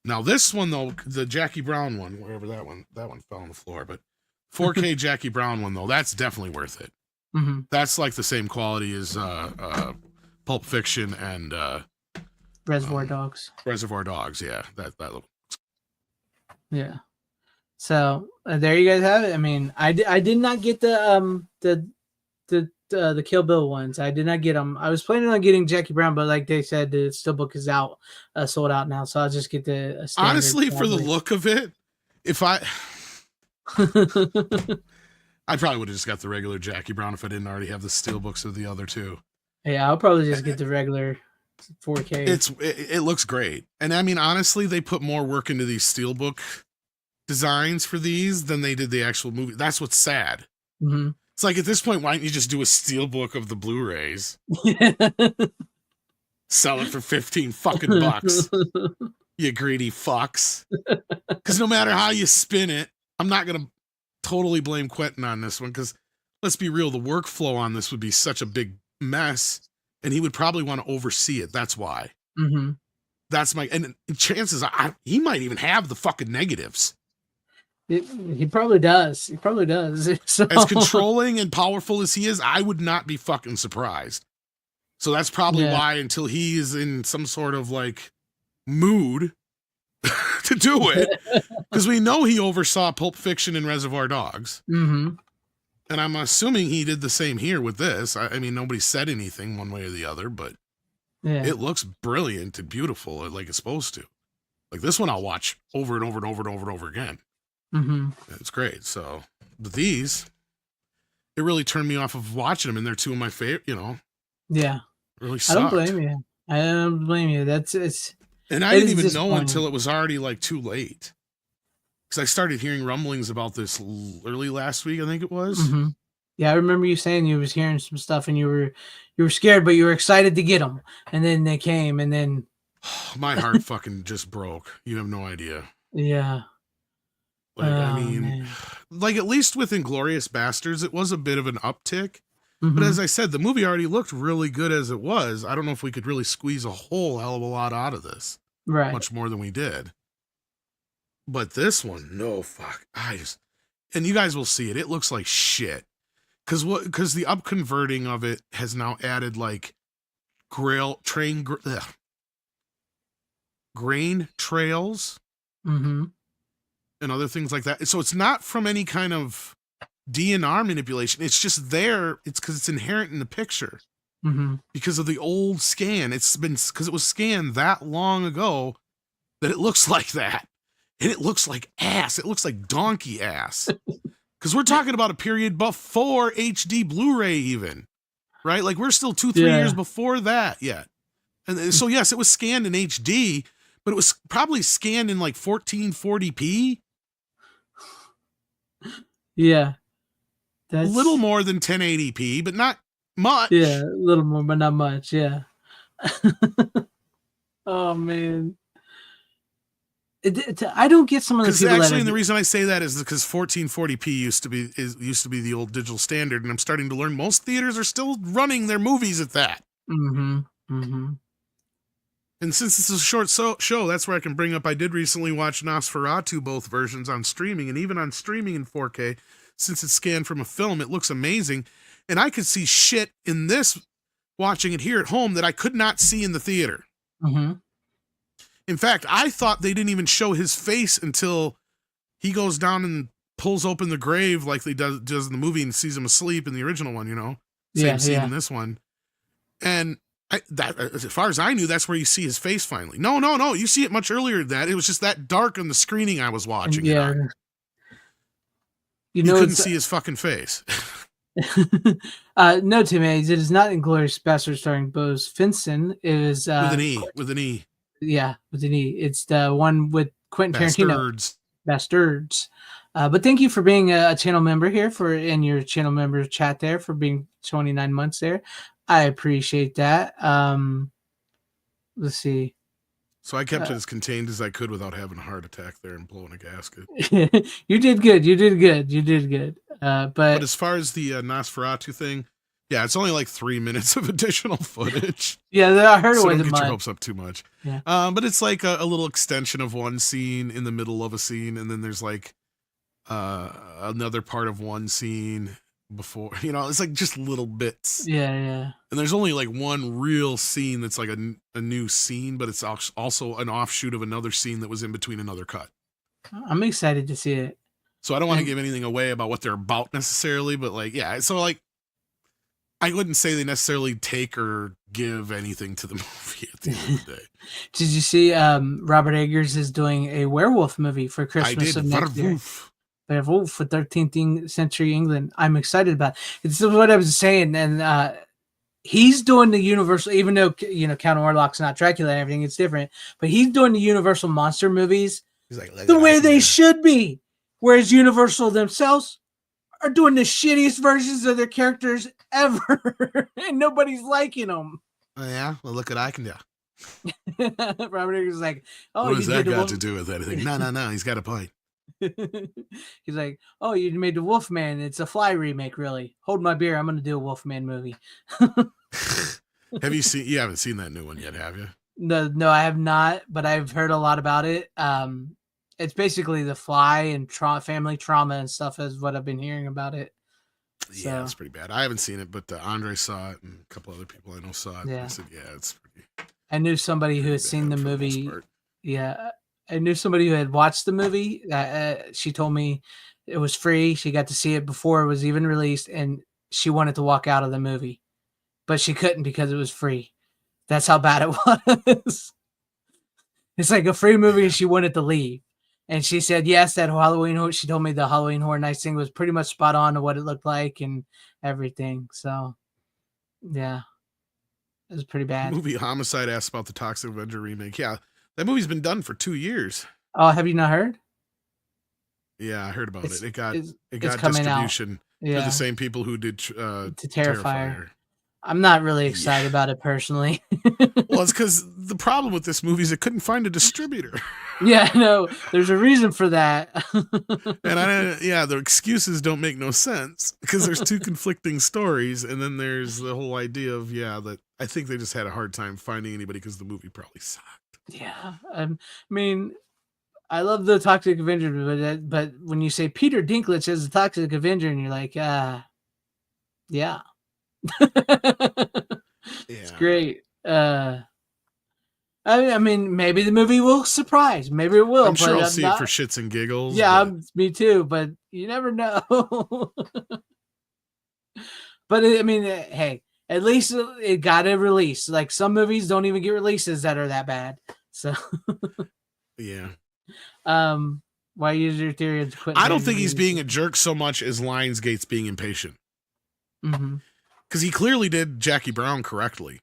Now, this one, though, the Jackie Brown one, wherever that one fell on the floor, but 4K Jackie Brown one, though, that's definitely worth it. That's like the same quality as Pulp Fiction and Reservoir Dogs. Reservoir Dogs, yeah. That little. Yeah. So there you guys have it. I mean, I did not get the Kill Bill ones. I did not get them. I was planning on getting Jackie Brown, but like they said, the Steelbook is out, sold out now. So I'll just get the standard. Honestly, for the look of it, if I probably would have just got the regular Jackie Brown if I didn't already have the Steelbooks of the other two. Yeah, I'll probably just get the regular 4K. It looks great. And I mean, honestly, they put more work into these Steelbook designs for these than they did the actual movie. That's what's sad. It's like, at this point, why don't you just do a Steelbook of the Blu-rays? Sell it for 15 fucking bucks. You greedy fucks. Because no matter how you spin it, I'm not going to totally blame Quentin on this one, because let's be real, the workflow on this would be such a big mess, and he would probably want to oversee it. That's why. That's my, and chances are he might even have the fucking negatives. He probably does. He probably does. So, As controlling and powerful as he is, I would not be fucking surprised. So that's probably why, until he is in some sort of like mood to do it, because we know he oversaw Pulp Fiction and Reservoir Dogs. Mm-hmm. And I'm assuming he did the same here with this. I mean, nobody said anything one way or the other, but it looks brilliant and beautiful, like it's supposed to. Like this one, I'll watch over and over and over and over and over again. Mm-hmm. It's great. So, but these, it really turned me off of watching them, and they're two of my favorite. You know, really sucked. I don't blame you. I don't blame you. It's. And I didn't even know until it was already like too late. Because I started hearing rumblings about this early last week, I think it was. Mm-hmm. Yeah, I remember you saying you was hearing some stuff and you were scared, but you were excited to get them. And then they came, and then my heart fucking just broke. You have no idea. Yeah. Like, I mean, like at least with Inglourious Bastards, it was a bit of an uptick. But as I said, the movie already looked really good as it was. I don't know if we could really squeeze a whole hell of a lot out of this. Right. Much more than we did. But this one, no, fuck. And you guys will see it. It looks like shit. Because the upconverting of it has now added like grain trails and other things like that. So it's not from any kind of DNR manipulation. It's just there. It's because it's inherent in the picture. Because of the old scan. It's been because it was scanned that long ago that it looks like that. And it looks like ass. It looks like donkey ass. Because we're talking about a period before HD Blu-ray even. Right? Like we're still 2-3 years before that yet. And so yes, it was scanned in HD, but it was probably scanned in like 1440p. Yeah. That's a little more than 1080p, but not much. Yeah, a little more, but not much. Yeah. Oh man. I don't get some of the people. Actually, and the reason I say that is because 1440p used to be the old digital standard, and I'm starting to learn most theaters are still running their movies at that. And since this is a short show, that's where I can bring up. I did recently watch Nosferatu, both versions on streaming, and even on streaming in 4K, since it's scanned from a film, it looks amazing. And I could see shit in this, watching it here at home, that I could not see in the theater. In fact, I thought they didn't even show his face until he goes down and pulls open the grave like they does in the movie and sees him asleep in the original one, you know? Same scene in this one. And as far as I knew, that's where you see his face finally. No. You see it much earlier than that. It was just that dark on the screening I was watching. Yeah. You couldn't see his fucking face. No, Tim, it is not Inglourious Basterds starring Bose Finson. It is with an E. Yeah, with an E. It's the one with Quentin Tarantino. Bastards. But thank you for being a channel member here in your channel member chat there for being 29 months there. I appreciate that. Let's see. So I kept it as contained as I could without having a heart attack there and blowing a gasket. You did good. But as far as the Nosferatu thing, yeah, it's only like 3 minutes of additional footage. Yeah, I heard it so wasn't don't get much. your hopes up too much. Yeah. But it's like a little extension of one scene in the middle of a scene, and then there's like another part of one scene before. You know, it's like just little bits. Yeah. And there's only like one real scene that's like a new scene, but it's also an offshoot of another scene that was in between another cut. I'm excited to see it. So I don't want to give anything away about what they're about necessarily, but like, yeah, so like, I wouldn't say they necessarily take or give anything to the movie at the end of the day. Did you see Robert Eggers is doing a werewolf movie for Christmas of next year? Werewolf for 13th century England. I'm excited about it. It's what I was saying, and he's doing the Universal, even though Count Orlok's not Dracula and everything, it's different. But he's doing the Universal monster movies the way they should be, whereas Universal themselves are doing the shittiest versions of their characters ever, and nobody's liking them. Oh yeah, well look what I can do. Robert Eggers is like, oh, what has that got to do with anything? No, he's got a point. He's like, oh, you made the Wolfman. It's a Fly remake, really. Hold my beer. I'm going to do a Wolfman movie. You haven't seen that new one yet, have you? No, I have not, but I've heard a lot about it. It's basically The Fly and family trauma and stuff is what I've been hearing about it. Yeah, So it's pretty bad. I haven't seen it, but Andre saw it, and a couple other people I know saw it. Yeah. I said, yeah, it's pretty. I knew somebody who Pretty had seen bad the for the most movie. part. Yeah, I knew somebody who had watched the movie. She told me it was free. She got to see it before it was even released, and she wanted to walk out of the movie, but she couldn't because it was free. That's how bad it was. It's like a free movie, and she wanted to leave. And she said, yes, that Halloween. She told me the Halloween Horror Nights thing was pretty much spot on to what it looked like and everything. So, yeah, it was pretty bad. Movie Homicide asked about the Toxic Avenger remake. Yeah, that movie's been done for 2 years. Oh, have you not heard? Yeah, I heard about it. It got it's coming distribution out. Yeah, for the same people who did to Terrifier. Terrifier. I'm not really excited about it personally. Well, it's because the problem with this movie is it couldn't find a distributor. Yeah, no, there's a reason for that. And the excuses don't make no sense because there's two conflicting stories, and then there's the whole idea of that I think they just had a hard time finding anybody because the movie probably sucked. Yeah, I mean, I love the Toxic Avenger, but when you say Peter Dinklage as the Toxic Avenger, and you're like, yeah. It's great. I mean, maybe the movie will surprise. Maybe it will. I'm sure I'll see it for shits and giggles. Yeah, me too. But you never know. But I mean, hey, at least it got a release. Like some movies don't even get releases that are that bad. So yeah. Why use your theory of quitting? I don't think he's being a jerk so much as Lionsgate's being impatient. Mm-hmm. Because he clearly did Jackie Brown correctly.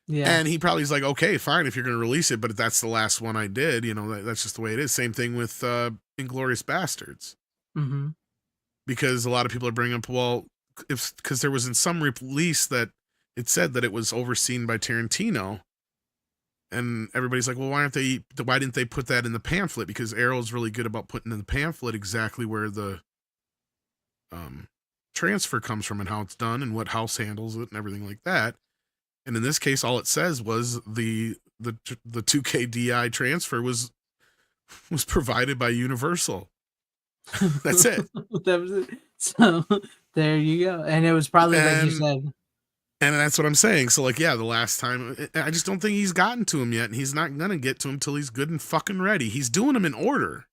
Yeah. And he probably is like, okay, fine, if you're going to release it, but that's the last one I did. That's just the way it is. Same thing with Inglourious Bastards. Mm-hmm. Because a lot of people are bringing up, well, because there was in some release that it said that it was overseen by Tarantino. And everybody's like, well, why didn't they put that in the pamphlet? Because Arrow's really good about putting in the pamphlet exactly where the transfer comes from and how it's done and what house handles it and everything like that. And in this case, all it says was the 2K DI transfer was provided by Universal. That's it. That was it. So there you go. And it was probably like you said. And that's what I'm saying. So the last time, I just don't think he's gotten to him yet. And he's not going to get to him till he's good and fucking ready. He's doing them in order.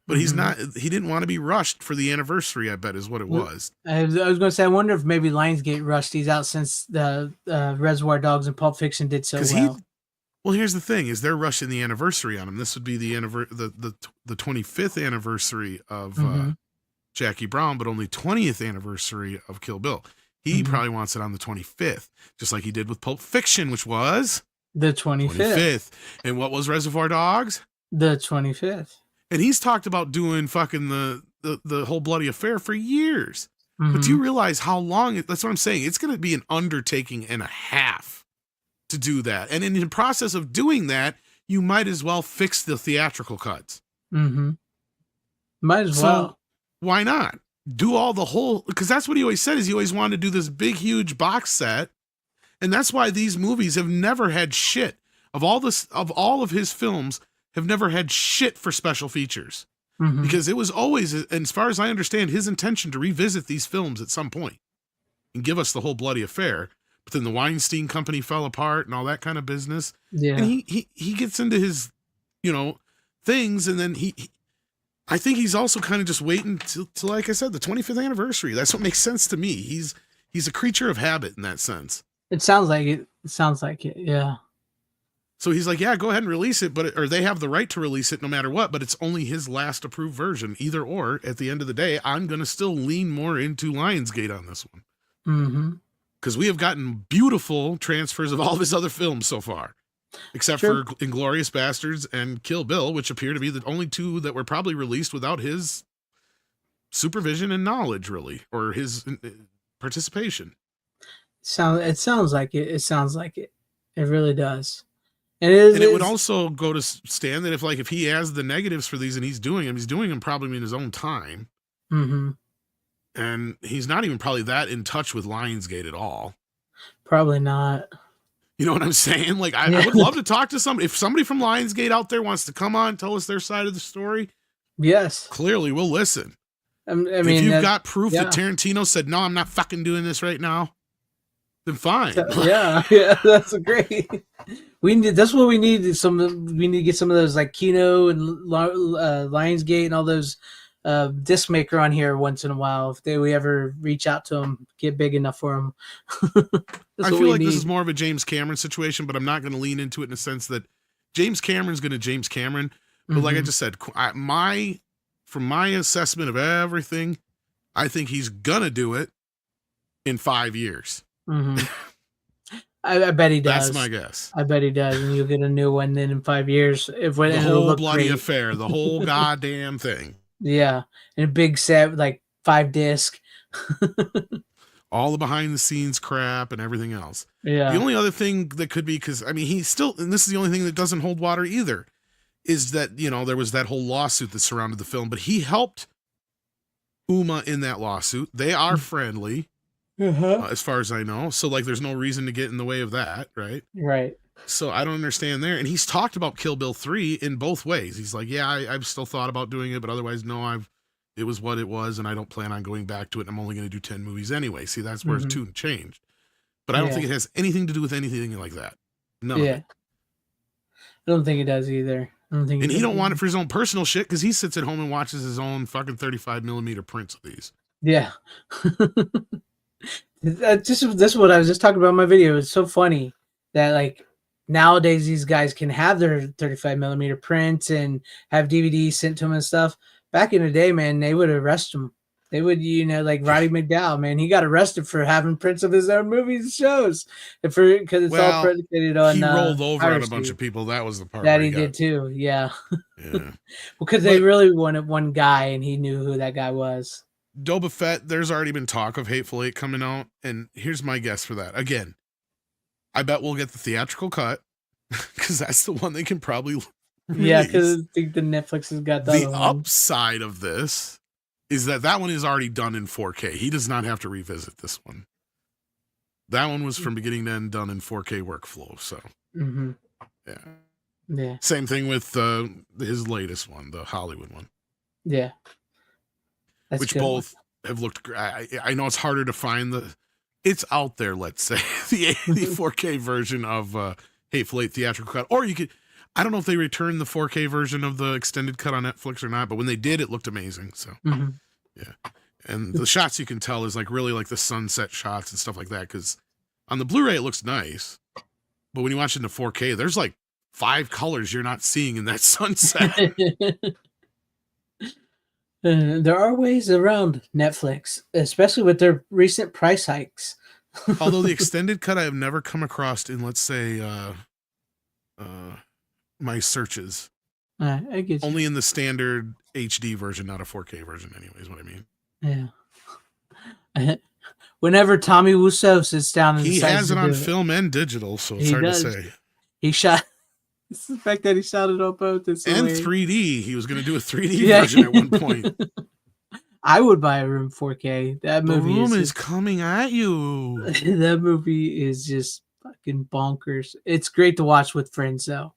But he's not. He didn't want to be rushed for the anniversary, I bet, is what it was. I was going to say, I wonder if maybe Lionsgate rushed these out since the Reservoir Dogs and Pulp Fiction did so well. Well, here's the thing: is they're rushing the anniversary on him. This would be the 25th anniversary of Jackie Brown, but only 20th anniversary of Kill Bill. He probably wants it on the 25th, just like he did with Pulp Fiction, which was the 25th. And what was Reservoir Dogs? The 25th. And he's talked about doing fucking the whole bloody affair for years. But do you realize how long that's what I'm saying? It's going to be an undertaking and a half to do that. And in the process of doing that, you might as well fix the theatrical cuts. Might as well. Why not? Do all the whole, because that's what he always said, is he always wanted to do this big, huge box set. And that's why these movies have never had shit. Of all of his films, have never had shit for special features. Because it was always, and as far as I understand, his intention to revisit these films at some point and give us the whole bloody affair. But then the Weinstein Company fell apart and all that kind of business. Yeah. And he gets into his, things, and then I think he's also kind of just waiting till, like I said, the 25th anniversary. That's what makes sense to me. He's a creature of habit in that sense. It sounds like it. It sounds like it. Yeah. So he's like, yeah, go ahead and release it, or they have the right to release it no matter what, but it's only his last approved version. Either or, at the end of the day, I'm going to still lean more into Lionsgate on this one. Because we have gotten beautiful transfers of all of his other films so far, except for Inglourious Bastards and Kill Bill, which appear to be the only two that were probably released without his supervision and knowledge, really, or his participation. It sounds like it. It sounds like it. It really does. And it would also go to stand that if he has the negatives for these and he's doing them probably in his own time. And he's not even probably that in touch with Lionsgate at all. Probably not. You know what I'm saying? Like, I would love to talk to somebody. If somebody from Lionsgate out there wants to come on, tell us their side of the story, Yes. clearly we'll listen. I mean, if you've got proof yeah. that Tarantino said, no, I'm not fucking doing this right now, then fine. Yeah, that's great. That's what we need. We need to get some of those like Kino and Lionsgate and all those disc maker on here once in a while. If we ever reach out to them, get big enough for them. I feel like this is more of a James Cameron situation, but I'm not going to lean into it in the sense that James Cameron's going to James Cameron. But like I just said, from my assessment of everything, I think he's going to do it in 5 years. I bet he does. That's my guess. I bet he does, and you'll get a new one then in 5 years. The whole bloody affair, the whole goddamn thing. Yeah, and a big set, like 5 disc. All the behind the scenes crap and everything else. Yeah. The only other thing that could be, because I mean, he's still, and this is the only thing that doesn't hold water either, is that, there was that whole lawsuit that surrounded the film, but he helped Uma in that lawsuit. They are friendly, as far as I know. So, like, there's no reason to get in the way of that, right? Right. So I don't understand there. And he's talked about Kill Bill 3 in both ways. He's like, yeah, I've still thought about doing it, but otherwise, no, it was what it was, and I don't plan on going back to it. And I'm only going to do 10 movies anyway. See, that's where his tune changed. But I don't think it has anything to do with anything like that. None of it. I don't think it does either. And he don't want it for his own personal shit, because he sits at home and watches his own fucking 35 millimeter prints of these. Yeah. This is what I was just talking about in my video. It's so funny that, like, nowadays these guys can have their 35 millimeter prints and have DVDs sent to them and stuff. Back in the day, man, they would arrest them. They would, like Roddy McDowell, man, he got arrested for having prints of his own movies and shows, because it's all predicated on. He rolled over on a bunch of people. That was the part that he did too. Yeah. Yeah. Because they really wanted one guy, and he knew who that guy was. Boba Fett, there's already been talk of Hateful Eight coming out, and here's my guess for that. Again, I bet we'll get the theatrical cut, because that's the one they can probably release. Yeah, because I think the Netflix has got the upside of this is that one is already done in 4K. He does not have to revisit this one. That one was from beginning to end done in 4K workflow. So, yeah. Same thing with his latest one, the Hollywood one. Yeah. That's which both have looked great. I know it's harder to find it's out there, let's say, the 4K version of Hateful Eight theatrical cut. Or you could, I don't know if they returned the 4K version of the extended cut on Netflix or not, but when they did, it looked amazing. So, yeah. And the shots you can tell is like really like the sunset shots and stuff like that. Because on the Blu-ray, it looks nice. But when you watch it in the 4K, there's like 5 colors you're not seeing in that sunset. There are ways around Netflix, especially with their recent price hikes. Although the extended cut I have never come across in, let's say, my searches. I get you. Only in the standard HD version, not a 4K version, anyways, what I mean. Yeah. Whenever Tommy Wiseau sits down and he has it on film and digital, so it's hard to say. He shot. It's the fact that he shot it on both. And 3D. He was going to do a 3D version at one point. I would buy a room 4K. That movie the room is coming at you. That movie is just fucking bonkers. It's great to watch with friends, though.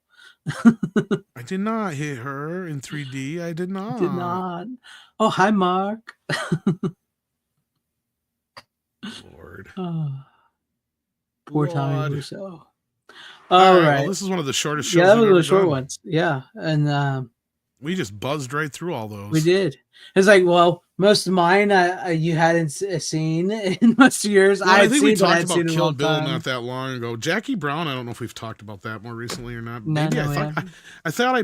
I did not hit her in 3D. I did not. Did not. Oh, hi, Mark. Lord. Oh, poor Tommy Wiseau. All right. Well, this is one of the shortest shows. Yeah, that was one of the short ones. Yeah. And we just buzzed right through all those. We did. It's like, well, most of mine you hadn't seen in most of yours. Well, I think we talked about Kill Bill not that long ago. Jackie Brown, I don't know if we've talked about that more recently or not. No, maybe I thought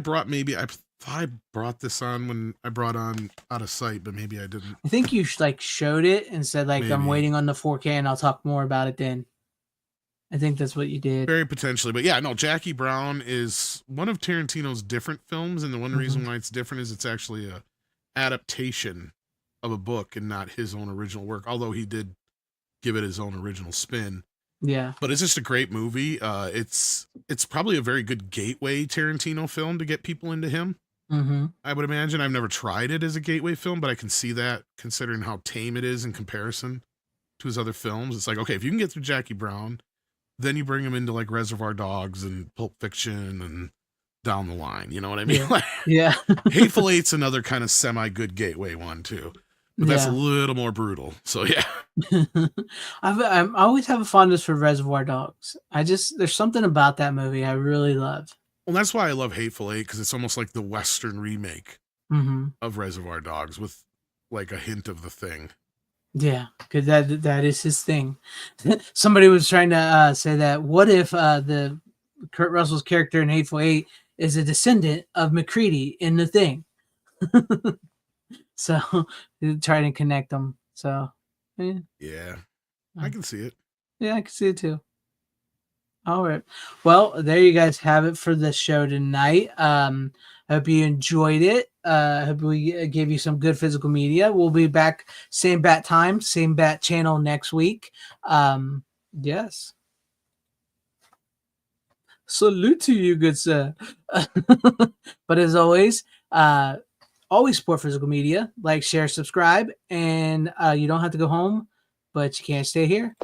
I brought this on when I brought on Out of Sight, but maybe I didn't. I think you showed it and said maybe. I'm waiting on the 4K and I'll talk more about it then. I think that's what you did. Very potentially. But yeah, no, Jackie Brown is one of Tarantino's different films. And the one reason why it's different is it's actually a adaptation of a book and not his own original work. Although he did give it his own original spin. Yeah. But it's just a great movie. It's probably a very good gateway Tarantino film to get people into him. I would imagine. I've never tried it as a gateway film, but I can see that considering how tame it is in comparison to his other films. It's like, okay, if you can get through Jackie Brown, then you bring them into like Reservoir Dogs and Pulp Fiction and down the line. You know what I mean? Yeah. Hateful Eight's another kind of semi-good gateway one too, but that's a little more brutal. So yeah. I always have a fondness for Reservoir Dogs. There's something about that movie I really love. Well, that's why I love Hateful Eight, because it's almost like the Western remake of Reservoir Dogs with like a hint of The Thing. Yeah, because that is his thing. Somebody was trying to say that what if the Kurt Russell's character in Hateful Eight is a descendant of McCready in The Thing? So trying to connect them. So yeah, I can see it. Yeah, I can see it too. All right. Well, there you guys have it for the show tonight. I hope you enjoyed it. I hope we gave you some good physical media. We'll be back same bat time, same bat channel next week. Yes. Salute to you, good sir. But as always, always support physical media. Like, share, subscribe, and you don't have to go home, but you can't stay here.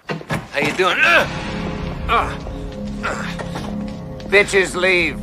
How you doing? Bitches leave.